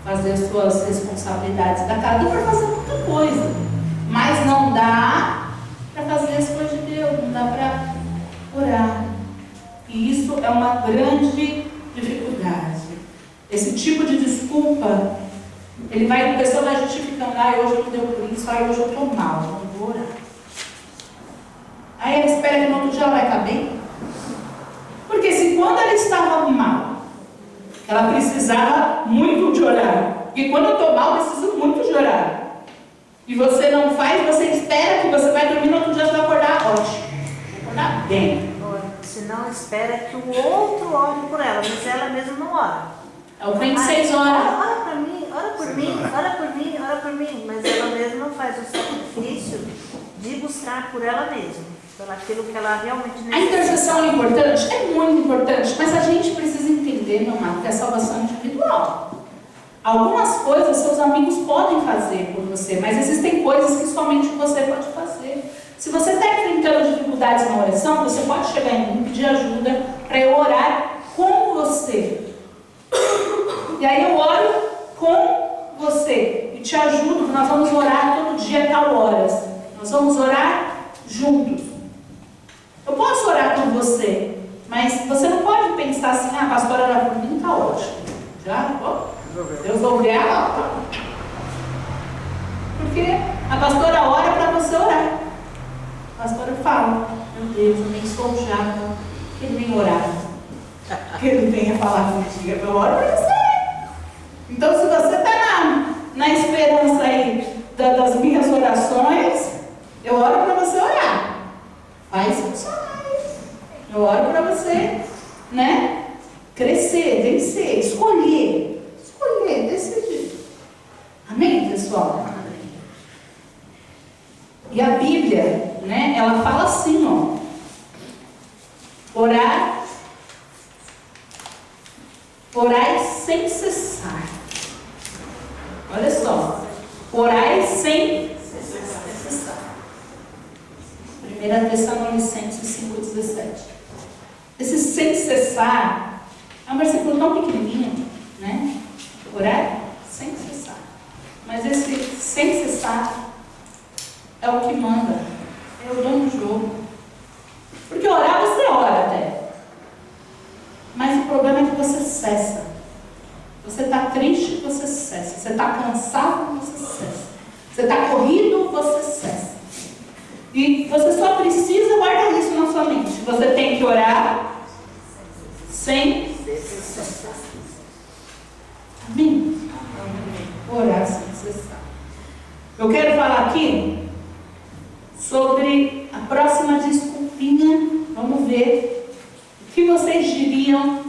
fazer as suas responsabilidades da casa, dá para fazer muita coisa. Mas não dá para fazer as coisas de Deus, não dá para orar. E isso é uma grande dificuldade. Esse tipo de desculpa, a pessoa vai justificando, hoje não deu por isso, hoje eu estou mal, não vou orar. Aí ela espera que no outro dia ela vai estar bem. Porque se quando ela estava mal, ela precisava muito de orar. E quando eu estou mal, eu preciso muito de orar. E você não faz, você espera que você vai dormir, no outro dia você vai acordar ótimo. Vai acordar bem. Se não, espera que o outro ore por ela, mas ela mesma não ora. É o crente 6 horas. Ora para mim, ora por mim, ora por mim, ora por mim. Mas ela mesma não faz o sacrifício de buscar por ela mesma, pelo aquilo que ela realmente necessita. A intercessão é importante? É muito importante, mas a gente precisa entender, meu amado, que é salvação individual. Algumas coisas seus amigos podem fazer por você, mas existem coisas que somente você pode fazer. Se você está enfrentando dificuldades na oração, você pode chegar em mim e pedir ajuda para eu orar com você. E aí eu oro com você e te ajudo. Nós vamos orar todo dia a tal horas. Nós vamos orar juntos. Eu posso orar por você, mas você não pode pensar assim, a pastora ora por mim, está ótimo. Já? Deus ouve ela. Porque a pastora ora para você orar. A pastora fala, meu Deus, eu nem sou japa, que ele vem orar. Que ele venha falar contigo, eu oro para você. Então, se você está na esperança aí das minhas orações, eu oro para você orar. Faz funcionar isso. Eu oro para você, né? Crescer, vencer, escolher, decidir. Amém, pessoal? E a Bíblia, né? Ela fala assim, ó. Orai sem cessar. Olha só. Orai sem cessar. 1 Tessalonicenses 5,17. Esse sem cessar é um versículo tão pequenininho, né? Orar sem cessar. Mas esse sem cessar é o que manda. É o dono do jogo. Porque orar você ora até. Mas o problema é que você cessa. Você está triste, você cessa. Você está cansado, você cessa. Você está corrido, você cessa. E você só precisa guardar isso na sua mente. Você tem que orar sem cessar. Amém? Orar sem cessar. Eu quero falar aqui sobre a próxima desculpinha. Vamos ver o que vocês diriam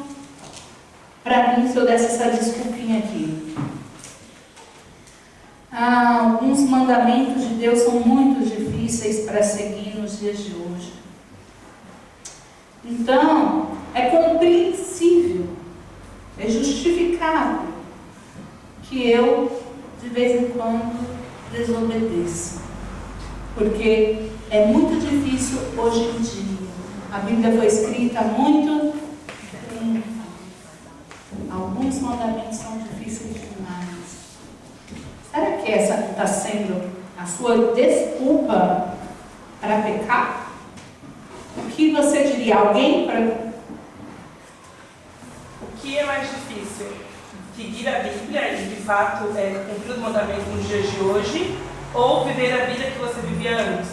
para mim se eu desse essa desculpinha aqui. Alguns mandamentos de Deus são muito difíceis para seguir nos dias de hoje. Então, é compreensível, é justificável que eu, de vez em quando, desobedeça. Porque é muito difícil hoje em dia. A Bíblia foi escrita muito tempo. Alguns mandamentos são difíceis demais. Será que essa está sendo a sua desculpa para pecar? O que você diria? Alguém para... O que é mais difícil? Seguir a Bíblia e, de fato, cumprir os mandamentos nos dias de hoje, ou viver a vida que você vivia antes?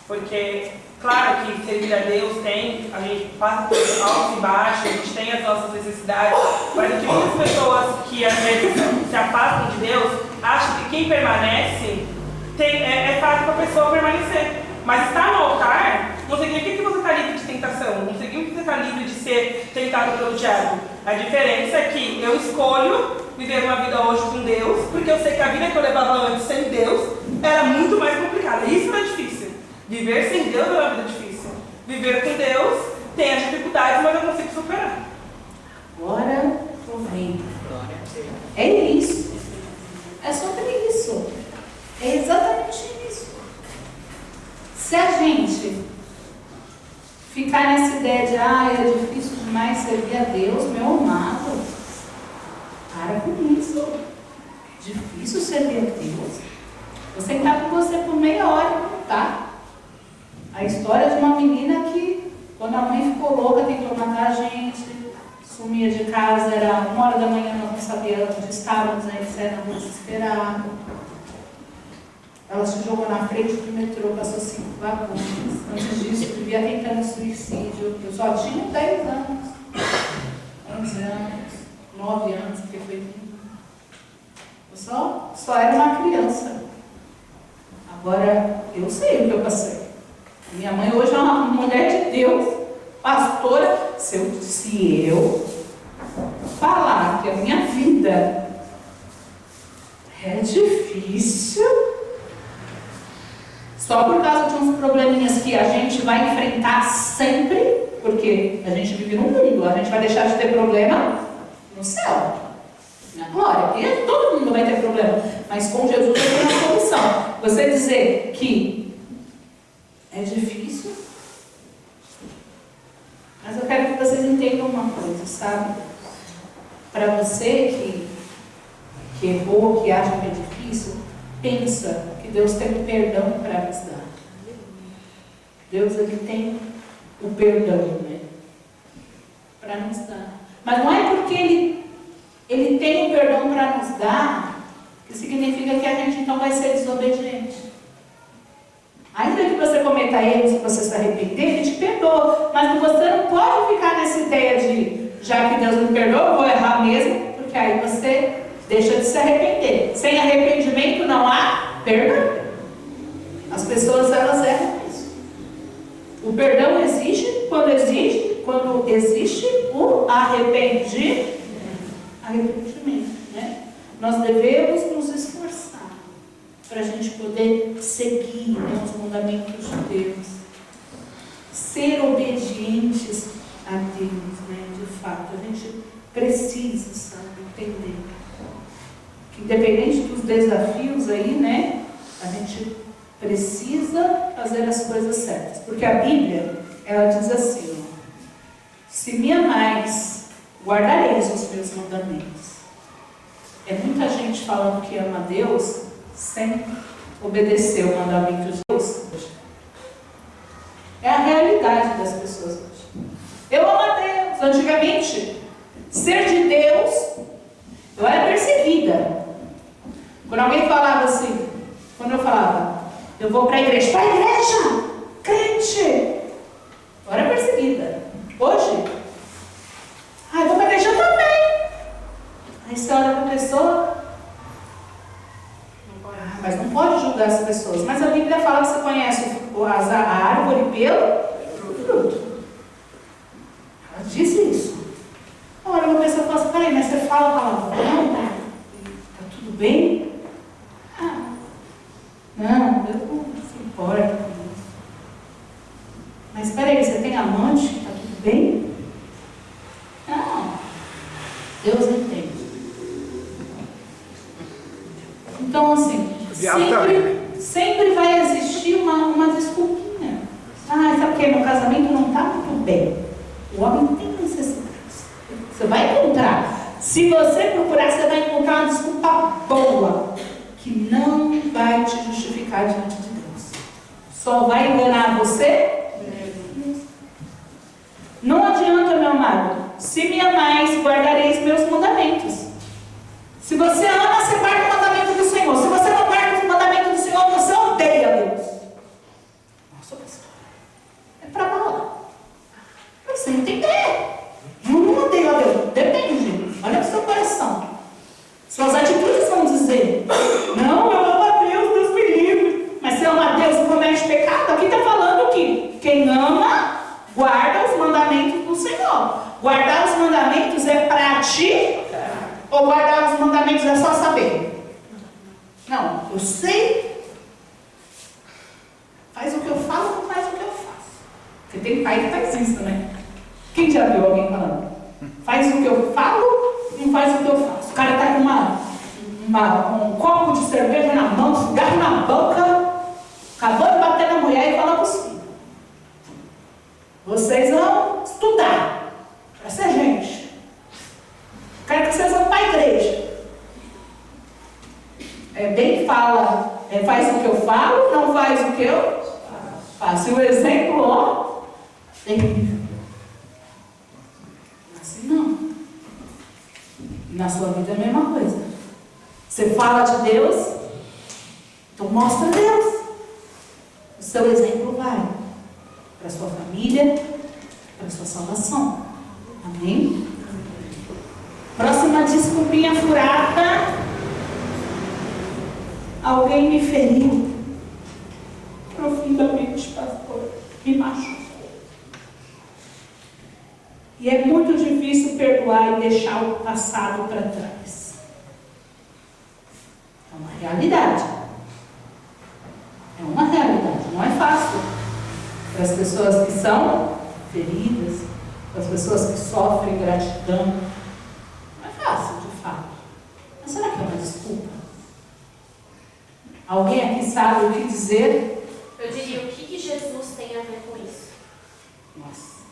Porque, claro que servir a Deus a gente passa por altos e baixos, a gente tem as nossas necessidades, mas o que muitas pessoas que às vezes se afastam de Deus acham que quem permanece é fácil para a pessoa permanecer. Mas estar no altar não significa que você está livre de tentação, não significa que você está livre de ser tentado pelo diabo. A diferença é que eu escolho viver uma vida hoje com Deus, porque eu sei que a vida que eu levava antes sem Deus era muito mais complicado. Isso era difícil. Viver sem Deus é uma vida difícil. Viver com Deus tem as dificuldades, mas eu consigo superar. Agora estou vendo. É isso. É sobre isso. É exatamente isso. Se a gente ficar nessa ideia de é difícil demais servir a Deus, meu amado, para com isso. É difícil servir a Deus. Vou sentar com você por meia hora e contar a história de uma menina que, quando a mãe ficou louca, tentou matar a gente, sumia de casa, era 1h da manhã, nós não sabíamos onde estávamos, aí saímos desesperados. Ela se jogou na frente do metrô, passou 5 vagões. Antes disso, vivia tentando suicídio. Eu só tinha 10 anos, 11 anos, 9 anos, porque foi menina. Eu só era uma criança. Agora, eu sei o que eu passei. Minha mãe hoje é uma mulher de Deus, pastora. Se eu falar que a minha vida é difícil, só por causa de uns probleminhas que a gente vai enfrentar sempre, porque a gente vive no mundo, a gente vai deixar de ter problema no céu, na glória. E todo mundo vai ter problema, mas com Jesus tem uma solução. Você dizer que é difícil, mas eu quero que vocês entendam uma coisa, sabe? Para você que errou, que acha que é difícil, pensa que Deus tem o perdão para nos dar. Deus, Ele tem o perdão, né? Para nos dar. Mas não é porque Ele tem o perdão para nos dar que significa que a gente então vai ser desobediente. Ainda que você cometa erros, se você se arrepender, Ele te perdoa. Mas você não pode ficar nessa ideia de, já que Deus me perdoa, eu vou errar mesmo, porque aí você deixa de se arrepender. Sem arrependimento não há perdão. As pessoas, elas erram isso. O perdão existe quando existe o arrependimento, né? Nós devemos nos esforçar para a gente poder seguir, né, os mandamentos de Deus, ser obedientes a Deus, né, de fato. A gente precisa, sabe, entender que independente dos desafios aí, né, a gente precisa fazer as coisas certas, porque a Bíblia, ela diz assim, ó, se me amais, guardareis os meus mandamentos. É muita gente falando que ama a Deus sem obedecer o mandamento de Deus. É a realidade das pessoas hoje. Eu amo a Deus. Antigamente, ser de Deus, eu era perseguida. Quando alguém falava assim, quando eu falava, eu vou para a igreja, crente, eu era perseguida. Hoje, eu vou para a igreja também. Aí você olha para a pessoa, mas não pode julgar as pessoas. Mas a Bíblia fala que você conhece a árvore pelo fruto. Ela diz isso. Olha, uma pessoa fala assim, peraí, mas você fala palavrão? Tá tudo bem? Não, eu não se importa com isso. Mas peraí, você tem amante? Tá tudo bem? Não. Deus entende. Então, assim, sempre vai existir uma desculpinha. Sabe o que? Meu casamento não está muito bem. O homem tem necessidades. Você vai encontrar. Se você procurar, você vai encontrar uma desculpa boa, que não vai te justificar diante de Deus. Só vai enganar você. Não adianta, meu amado. Se me amais, guardareis meus mandamentos. Se você ama, você guarda o mandamento do Senhor. Se você não guarda o mandamento do Senhor, você odeia Deus. Nossa, pastor, é para mal. Pra você entender. Não odeio a Deus. Depende. Olha o seu coração. Suas atitudes vão dizer, não, eu amo a Deus, Deus me livre. Mas se ama a Deus e comete pecado, aqui está falando que quem ama, guarda os mandamentos do Senhor. Guardar os mandamentos é praticar, ou guardar os mandamentos é só saber? Não, eu sei tem pai que faz isso, né? Quem já viu alguém falando? Faz o que eu falo, não faz o que eu faço. O cara tá com um copo de cerveja na mão, cigarro na boca, acabou de bater na mulher e fala para os filhos: vocês vão estudar para ser gente. Quero que vocês vão para a igreja. Bem fala, faz o que eu falo, não faz o que eu faço. E o exemplo, ó, terrível. Assim não. Na sua vida é a mesma coisa. Você fala de Deus, então mostra Deus. O seu exemplo vai para a sua família, para a sua salvação. Amém? Próxima desculpinha furada. Alguém me feriu profundamente, pastor. Me machucou. E é muito difícil perdoar e deixar o passado para trás. É uma realidade. É uma realidade. Não é fácil. Para as pessoas que são feridas, para as pessoas que sofrem gratidão. Não é fácil, de fato. Mas será que é uma desculpa? Alguém aqui sabe o que dizer? Eu diria, o que Jesus tem a ver com isso? Nossa.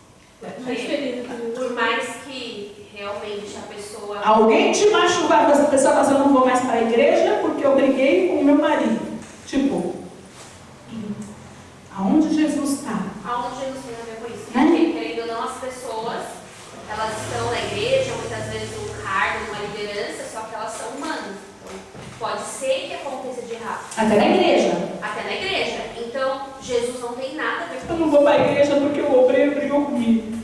Por mais que realmente a pessoa... Alguém te machucar, essa pessoa fala assim: eu não vou mais para a igreja porque eu briguei com o meu marido. Tipo, aonde Jesus está? Aonde Jesus tem a ver com isso? Né? Porque, querendo ou não, as pessoas, elas estão na igreja, muitas vezes num cargo, numa liderança, só que elas são humanas. Então, pode ser que aconteça de errado. Até na igreja. Até na igreja. Então, Jesus não tem nada a ver com Eu isso. não vou para a igreja porque o obreiro brigou comigo.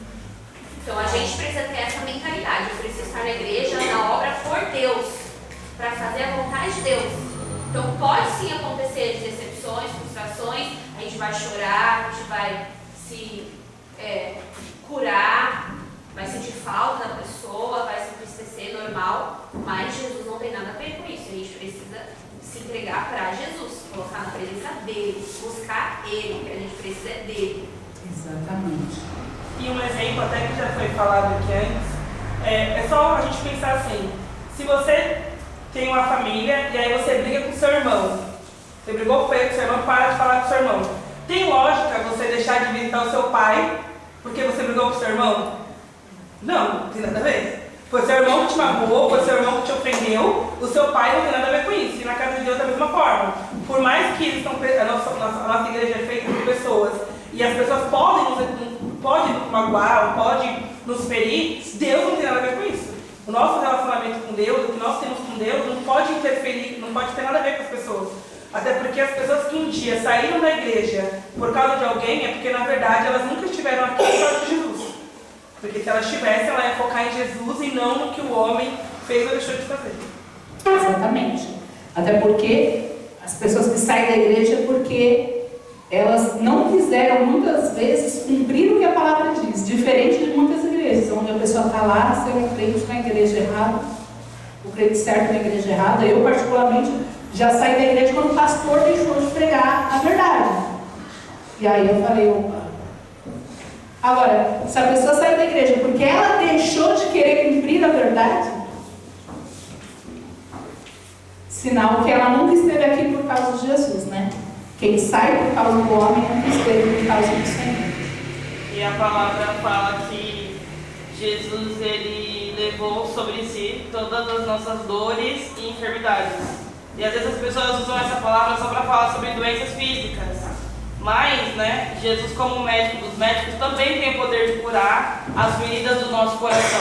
Então, a gente precisa ter essa mentalidade. Eu preciso estar na igreja, na obra por Deus, para fazer a vontade de Deus. Então, pode sim acontecer decepções, frustrações, a gente vai chorar, a gente vai se curar, vai sentir falta da pessoa, vai se entristecer, normal, mas Jesus não tem nada a ver com isso. A gente precisa se entregar para Jesus, colocar na presença dele, buscar ele, que a gente precisa dele. Exatamente. E um exemplo até que já foi falado aqui antes, é só a gente pensar assim: se você tem uma família e aí você briga com seu irmão, você brigou com ele, com seu irmão, para de falar com seu irmão. Tem lógica você deixar de visitar o seu pai porque você brigou com seu irmão? Não tem nada a ver. Foi seu irmão que te magoou, foi seu irmão que te ofendeu, o seu pai não tem nada a ver com isso. E na casa de Deus da mesma forma. Por mais que eles estão, a nossa igreja é feita por pessoas, e as pessoas podem nos magoar, podem nos ferir, Deus não tem nada a ver com isso. O nosso relacionamento com Deus, o que nós temos com Deus, não pode interferir, não pode ter nada a ver com as pessoas. Até porque as pessoas que um dia saíram da igreja por causa de alguém, é porque na verdade elas nunca estiveram aqui por causa de Jesus. Porque se elas tivessem, ela ia focar em Jesus e não no que o homem fez ou deixou de fazer. Exatamente. Até porque as pessoas que saem da igreja é porque elas não quiseram muitas vezes cumprir o que a palavra diz. Diferente de muitas igrejas, onde a pessoa está lá, ser um crente na igreja errada, o crente certo na igreja errada. Eu particularmente já saí da igreja quando o pastor deixou de pregar a verdade. E aí eu falei: opa. Agora, se a pessoa sai da igreja porque ela deixou de querer cumprir a verdade, sinal que ela nunca esteve aqui por causa de Jesus, né? Quem sai por causa do homem nunca esteve por causa do Senhor. E a palavra fala que Jesus, ele levou sobre si todas as nossas dores e enfermidades. E às vezes as pessoas usam essa palavra só para falar sobre doenças físicas. Mas, né, Jesus, como médico dos médicos, também tem o poder de curar as feridas do nosso coração.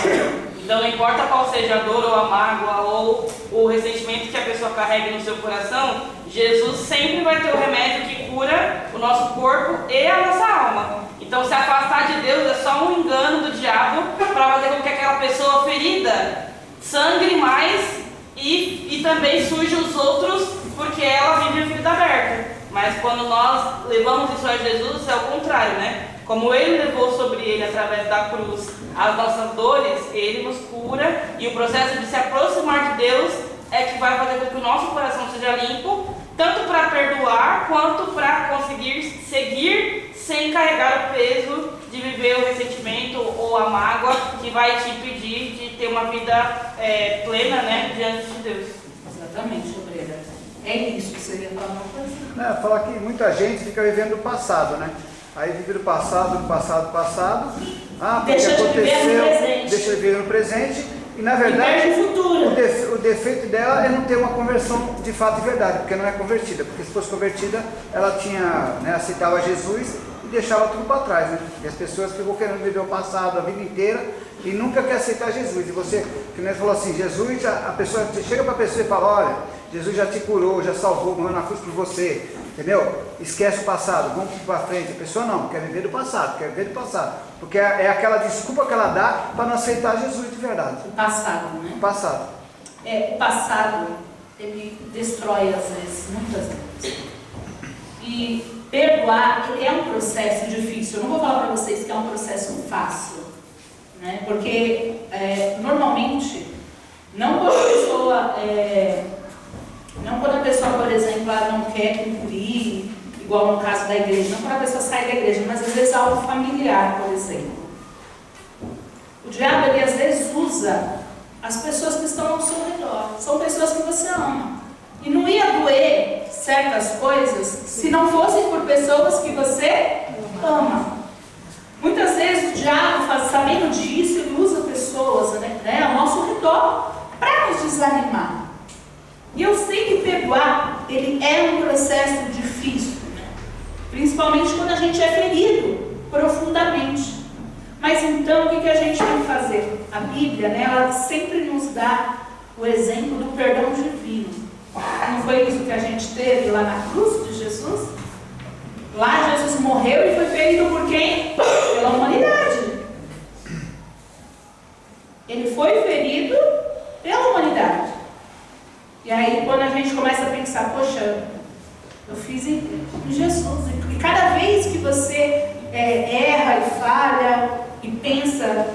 Então, não importa qual seja a dor ou a mágoa ou o ressentimento que a pessoa carregue no seu coração, Jesus sempre vai ter o remédio que cura o nosso corpo e a nossa alma. Então, se afastar de Deus é só um engano do diabo para fazer com que aquela pessoa ferida sangre mais e também suje os outros, porque ela vive a ferida aberta. Mas quando nós levamos isso a Jesus, é o contrário, né? Como Ele levou sobre Ele, através da cruz, as nossas dores, Ele nos cura. E o processo de se aproximar de Deus é que vai fazer com que o nosso coração seja limpo, tanto para perdoar, quanto para conseguir seguir sem carregar o peso de viver o ressentimento ou a mágoa que vai te impedir de ter uma vida plena, né, diante de Deus. Exatamente, obreira. É isso que você ia falar uma coisa? Não, falar que muita gente fica vivendo o passado, né? Aí vive do passado. Ah, porque Deixa de viver no presente. deixa de viver no presente. E na E verdade, perde o futuro. o defeito dela é não ter uma conversão de fato e verdade, porque não é convertida. Porque se fosse convertida, ela tinha, né, aceitava Jesus e deixava tudo para trás, né? E as pessoas ficam querendo viver o passado a vida inteira e nunca quer aceitar Jesus. E você, que nós falou assim, Jesus, a pessoa chega para a pessoa e fala, olha, Jesus já te curou, já salvou, morreu na cruz por você, entendeu? Esquece o passado, vamos para frente. A pessoa não, quer viver do passado, porque é aquela desculpa que ela dá para não aceitar Jesus de verdade. O passado, né? O passado. O passado, ele destrói às vezes, muitas vezes. E perdoar é um processo difícil. Eu não vou falar para vocês que é um processo fácil, né? Porque normalmente, não quando a pessoa, por exemplo, ela não quer cumprir, igual no caso da igreja, não quando a pessoa sai da igreja, mas às vezes algo familiar, por exemplo. O diabo, ele às vezes usa as pessoas que estão ao seu redor. São pessoas que você ama. E não ia doer certas coisas se não fossem por pessoas que você ama. Muitas vezes o diabo, sabendo disso, ele usa pessoas, né, ao nosso redor para nos desanimar. E eu sei que perdoar, ele é um processo difícil, né? Principalmente quando a gente é ferido profundamente. Mas então, o que a gente tem que fazer? A Bíblia, né, ela sempre nos dá o exemplo do perdão divino. Não foi isso que a gente teve lá na cruz de Jesus? Lá Jesus morreu e foi ferido por quem? Pela humanidade. Ele foi ferido pela humanidade. E aí, quando a gente começa a pensar, poxa, eu fiz em Jesus. E cada vez que você erra e falha e pensa,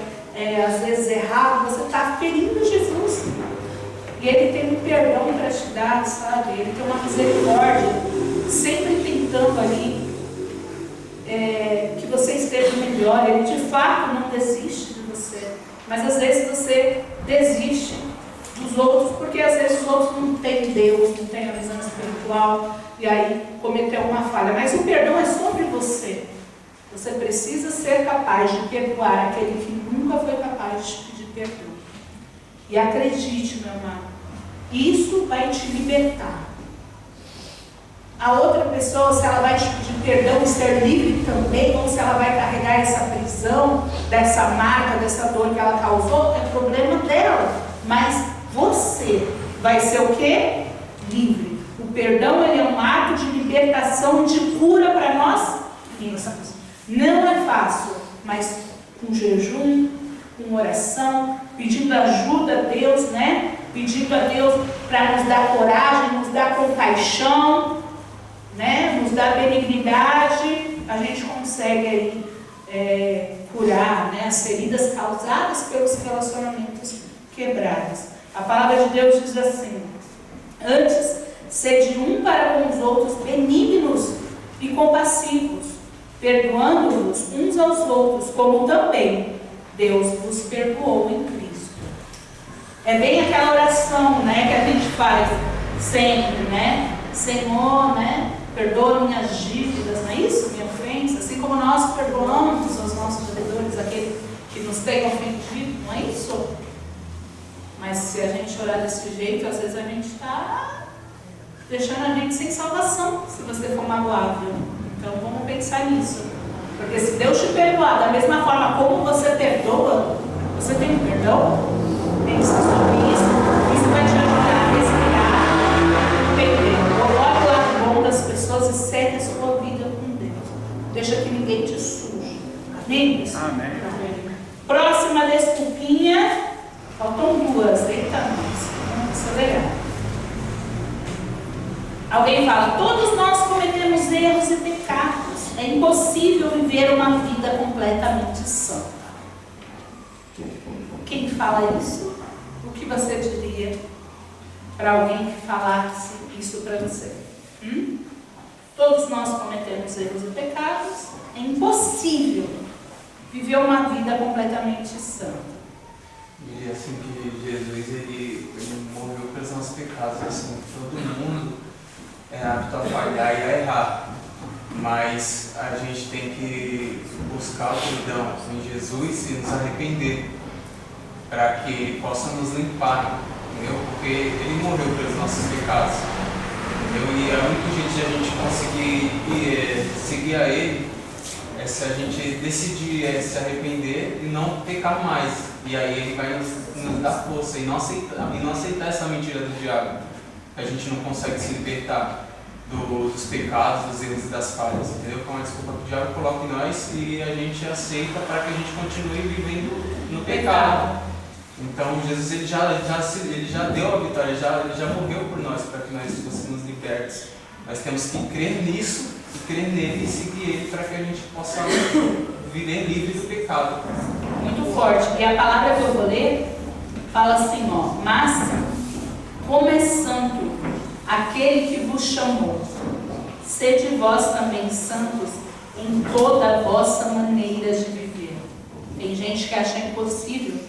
às vezes errado, você está ferindo Jesus. E Ele tem um perdão para te dar, sabe? Ele tem uma misericórdia, sempre tentando ali que você esteja melhor. Ele de fato não desiste de você. Mas às vezes você desiste dos outros, porque às vezes os outros não têm Deus, não têm a visão espiritual, e aí cometeu uma falha. Mas o perdão é sobre você. Você precisa ser capaz de perdoar aquele que nunca foi capaz de pedir perdão. E acredite, meu amado, isso vai te libertar. A outra pessoa, se ela vai te pedir perdão e ser livre também, ou se ela vai carregar essa prisão, dessa marca, dessa dor que ela causou, é problema dela. Mas você vai ser o quê? Livre. O perdão, ele é um ato de libertação, de cura para nós mesmos. Não é fácil, mas com jejum, com oração, pedindo ajuda a Deus, né? Pedindo a Deus para nos dar coragem, nos dar compaixão, né? Nos dar benignidade, a gente consegue aí curar, né? As feridas causadas pelos relacionamentos quebrados. A palavra de Deus diz assim: antes, sede um para com os outros benignos e compassivos, perdoando-vos uns aos outros, como também Deus vos perdoou em Cristo. É bem aquela oração, né, que a gente faz sempre, né? Senhor, né, perdoa minhas dívidas, não é isso? Minha ofensa, assim como nós perdoamos os nossos devedores, aqueles que nos têm ofendido, não é isso? Mas se a gente orar desse jeito, às vezes a gente está deixando a gente sem salvação, se você for magoável. Então vamos pensar nisso. Porque se Deus te perdoar da mesma forma como você perdoa, você tem perdão? Pensa sobre isso. Isso vai te ajudar a respirar, entender. Coloque o lado bom das pessoas e segue a sua vida com Deus. Deixa que ninguém te suje. Amém? Amém. Próxima desculpinha. Faltam duas. Eita, nossa. Vamos acelerar. Alguém fala, todos nós cometemos erros e pecados. É impossível viver uma vida completamente santa. Quem fala isso? O que você diria para alguém que falasse isso para você? Todos nós cometemos erros e pecados. É impossível viver uma vida completamente santa. E assim que Jesus ele morreu pelos nossos pecados, assim, todo mundo é apto a falhar e a errar, mas a gente tem que buscar o perdão em Jesus e nos arrepender para que Ele possa nos limpar, entendeu? Porque Ele morreu pelos nossos pecados, entendeu? E o único jeito de a gente conseguir seguir a Ele é se a gente decidir se arrepender e não pecar mais. E aí Ele vai nos dar força e não aceitar essa mentira do diabo. A gente não consegue se libertar dos pecados, dos erros e das falhas, entendeu? Que é uma desculpa que o diabo coloca em nós e a gente aceita para que a gente continue vivendo no pecado. Então Jesus ele já deu a vitória, ele já morreu por nós para que nós fôssemos libertos. Nós temos que crer nisso, e crer nele e seguir ele para que a gente possa viver livre do pecado. Muito forte. E a palavra que eu vou ler fala assim, ó: mas como é santo aquele que vos chamou, sede vós também santos em toda a vossa maneira de viver. Tem gente que acha impossível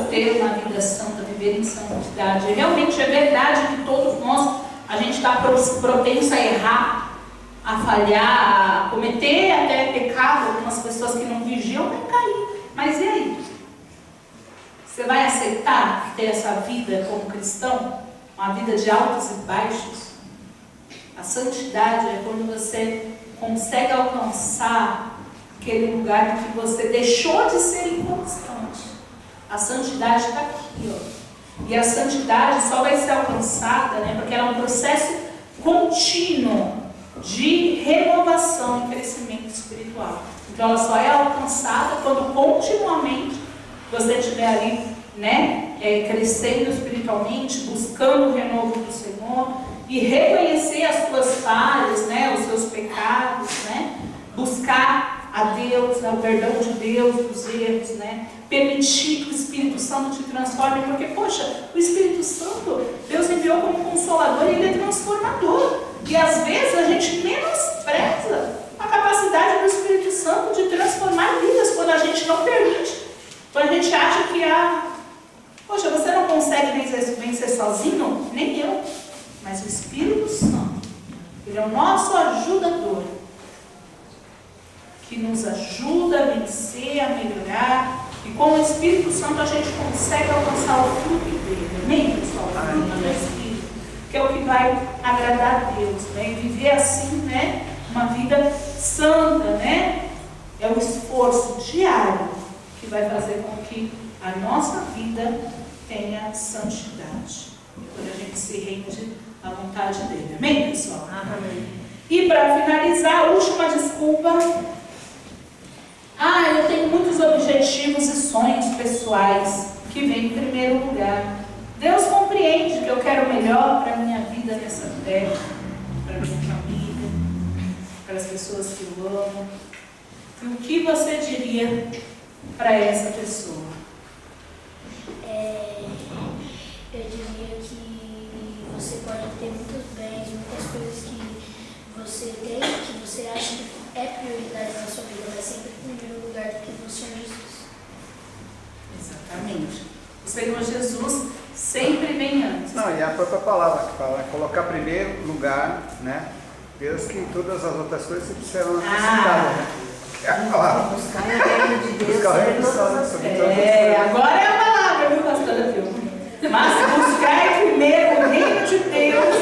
ter uma vida santa, viver em santidade. E realmente é verdade que todos nós, a gente está propenso a errar, a falhar, a cometer até pecado. Algumas pessoas que não vigiam vão cair. Mas e aí? Você vai aceitar ter essa vida como cristão? Uma vida de altos e baixos? A santidade é quando você consegue alcançar aquele lugar em que você deixou de ser inconstante. A santidade está aqui, ó. E a santidade só vai ser alcançada, né, porque ela é um processo contínuo de renovação e crescimento espiritual. Então ela só é alcançada quando continuamente você estiver ali, né, crescendo espiritualmente, buscando o renovo do Senhor e reconhecer as suas falhas, né, os seus pecados, né, buscar a Deus, né, o perdão de Deus dos erros, né, permitir que o Espírito Santo te transforme, porque, poxa, o Espírito Santo, Deus enviou como consolador e Ele é transformador. E às vezes a gente menospreza a capacidade do Espírito Santo de transformar vidas quando a gente não permite. Quando a gente acha que, poxa, você não consegue vencer sozinho? Nem eu. Mas o Espírito Santo, Ele é o nosso ajudador, que nos ajuda a vencer, a melhorar. E com o Espírito Santo a gente consegue alcançar o fruto dele. Amém, pessoal? O fruto do Espírito, que é o que vai agradar a Deus, né? E viver assim, né, uma vida santa, né? É o esforço diário que vai fazer com que a nossa vida tenha santidade. Quando a gente se rende à vontade dele. Amém, pessoal? Amém. E para finalizar, a última desculpa. Eu tenho muitos objetivos e sonhos pessoais que vêm em primeiro lugar. Deus compreende que eu quero o melhor para a minha vida nessa terra, para a minha família, para as pessoas que eu amo. E o que você diria para essa pessoa? Eu diria que você pode ter muitos bens, muitas coisas que você tem, que você acha que é prioridade na sua vida, mas sempre em primeiro lugar do que no Senhor Jesus. Exatamente. O Senhor Jesus sempre vem antes. Não, e a própria palavra que fala, colocar primeiro lugar, né? Deus, que todas as outras coisas serão acrescentadas, né? É a palavra. Buscar o reino de Deus Buscar o reino de sobre todas Deus as sobre coisas. todas as coisas. Agora é a palavra, viu, pastora Vilma? Mas buscar primeiro o reino de Deus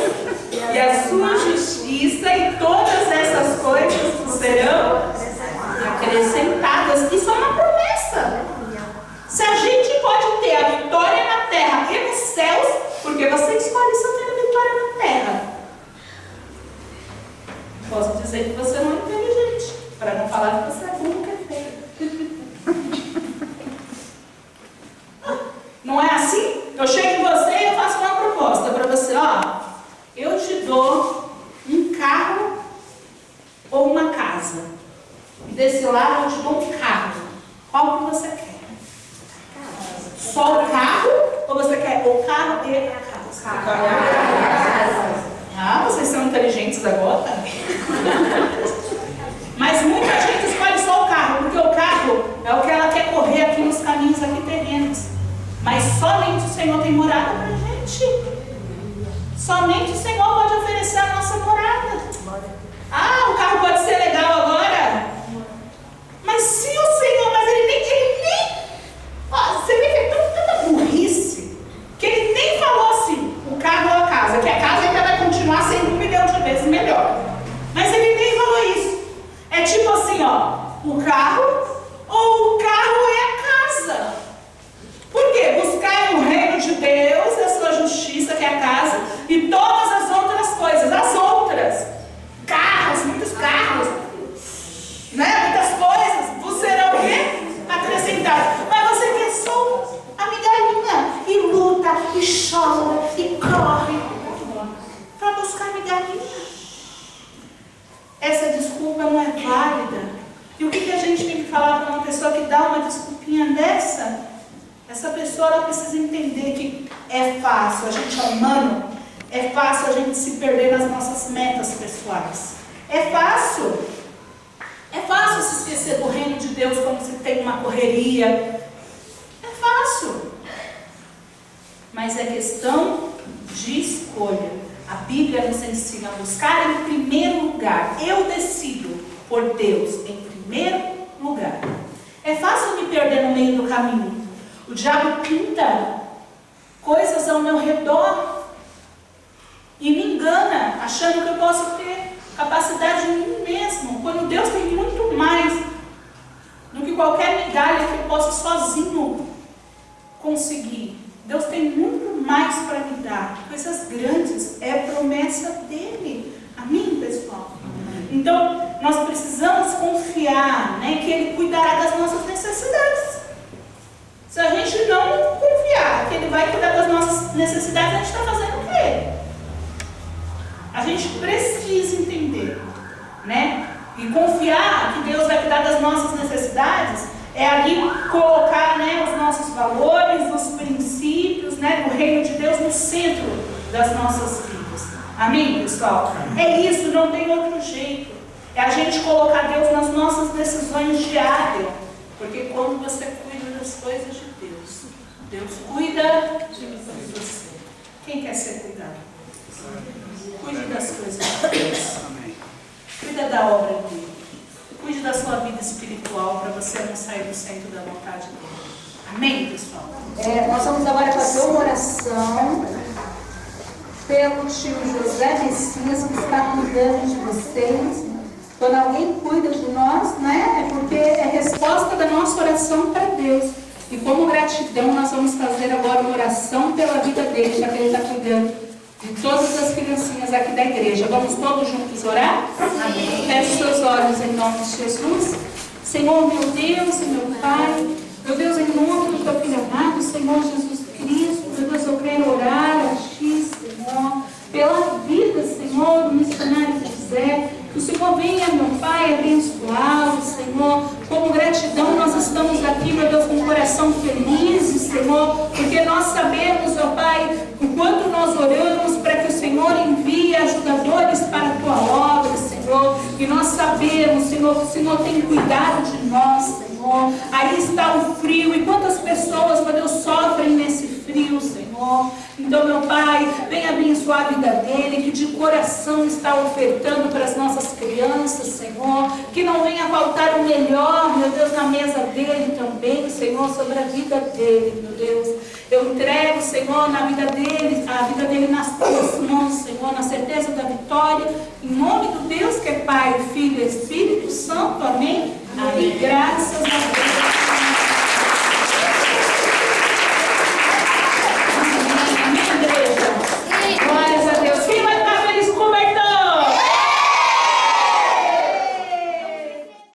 e a sua justiça, e todas essas coisas serão acrescentadas. Isso é uma promessa. Se a gente pode ter a vitória na terra e nos céus, porque você escolhe só ter a vitória na terra. Posso dizer que você não é inteligente, para não falar que você é burro, que é feio. Não é assim? Eu chego em você e eu faço uma proposta para você, eu te dou um carro ou uma casa. E desse lado eu te dou um carro. Qual que você quer? Só o carro? Ou você quer o carro e a casa? Vocês são inteligentes agora? Mas muita gente escolhe só o carro, porque o carro pelos caminhos aqui terrenos. Mas somente o Senhor tem morada para a gente. Somente o Senhor pode oferecer a nossa morada. Ah, o carro pode ser legal agora. Mas se o Senhor, mas ele nem você vê que é tanta burrice, que ele nem falou assim, o carro ou a casa, que a casa ainda vai continuar sendo 1 milhão de vezes melhor. Mas ele nem falou isso. É tipo assim, ó, o carro ou o carro é a casa. Por quê? Buscar o reino de Deus, a sua justiça, que é a casa, e todas as outras coisas, as outras, carros, muitos carros, né? Muitas coisas, vos serão o quê? Acrescentadas. Mas você quer só a migalhinha, e luta, e chora, e corre, para buscar a migalhinha. Essa desculpa não é válida. E o que a gente tem que falar para uma pessoa que dá uma desculpinha dessa? Essa pessoa ela precisa entender que é fácil, a gente é humano, é fácil a gente se perder nas nossas metas pessoais. É fácil se esquecer do reino de Deus quando você tem uma correria. É fácil. Mas é questão de escolha. A Bíblia nos ensina a buscar em primeiro lugar. Eu decido por Deus em primeiro lugar. É fácil me perder no meio do caminho. O diabo pinta coisas ao meu redor e me engana, achando que eu posso ter capacidade em mim mesmo, quando Deus tem muito mais do que qualquer migalha que eu possa sozinho conseguir. Deus tem muito mais para me dar, coisas grandes, é promessa dele. Amém, pessoal? Então, nós precisamos confiar, né, que Ele cuidará das nossas necessidades. Se a gente não confiar que Ele vai cuidar das nossas necessidades, a gente está fazendo o quê? A gente precisa entender, né? E confiar que Deus vai cuidar das nossas necessidades é ali colocar, né, os nossos valores, os princípios, né, do reino de Deus no centro das nossas vidas. Amém, pessoal? É isso, não tem outro jeito. É a gente colocar Deus nas nossas decisões diárias. Porque quando você cuida das coisas de Deus, Deus cuida de você. Quem quer ser cuidado? Cuide das coisas de Deus. Cuida da obra dele. Cuide da sua vida espiritual para você não sair do centro da vontade dele. Amém, pessoal? Nós vamos agora fazer uma oração pelo tio José Messias, que está cuidando de vocês. Quando alguém cuida de nós, né, é porque é resposta da nossa oração para Deus. E como gratidão, nós vamos fazer agora uma oração pela vida dele, já que ele está cuidando de todas as criancinhas aqui da igreja. Vamos todos juntos orar? Amém. Feche seus olhos em nome de Jesus. Senhor, meu Deus e meu Pai, meu Deus, em nome do teu filho amado, Senhor Jesus Cristo, meu Deus, eu quero orar a Ti, Senhor, pela vida, Senhor, do missionário José. Que o Senhor venha, meu Pai, abençoá-lo, Senhor. Como gratidão, nós estamos aqui, meu Deus, com o coração feliz, Senhor, porque nós sabemos, meu Pai, o quanto nós oramos para que o Senhor envie ajudadores para a Tua obra, Senhor. E nós sabemos, Senhor, que o Senhor tem cuidado de nós, Senhor. Aí está o frio, e quantas pessoas, meu Deus, sofrem nesse frio, Senhor. Então, meu Pai, venha abençoar a vida dele, que de coração está ofertando para as nossas crianças, Senhor. Que não venha faltar o melhor, meu Deus, na mesa dele também, Senhor, sobre a vida dele, meu Deus. Eu entrego, Senhor, na vida dele, a vida dele nas Tuas mãos, Senhor, na certeza da vitória. Em nome do Deus que é Pai, Filho e Espírito Santo. Amém. Amém. E graças a Deus.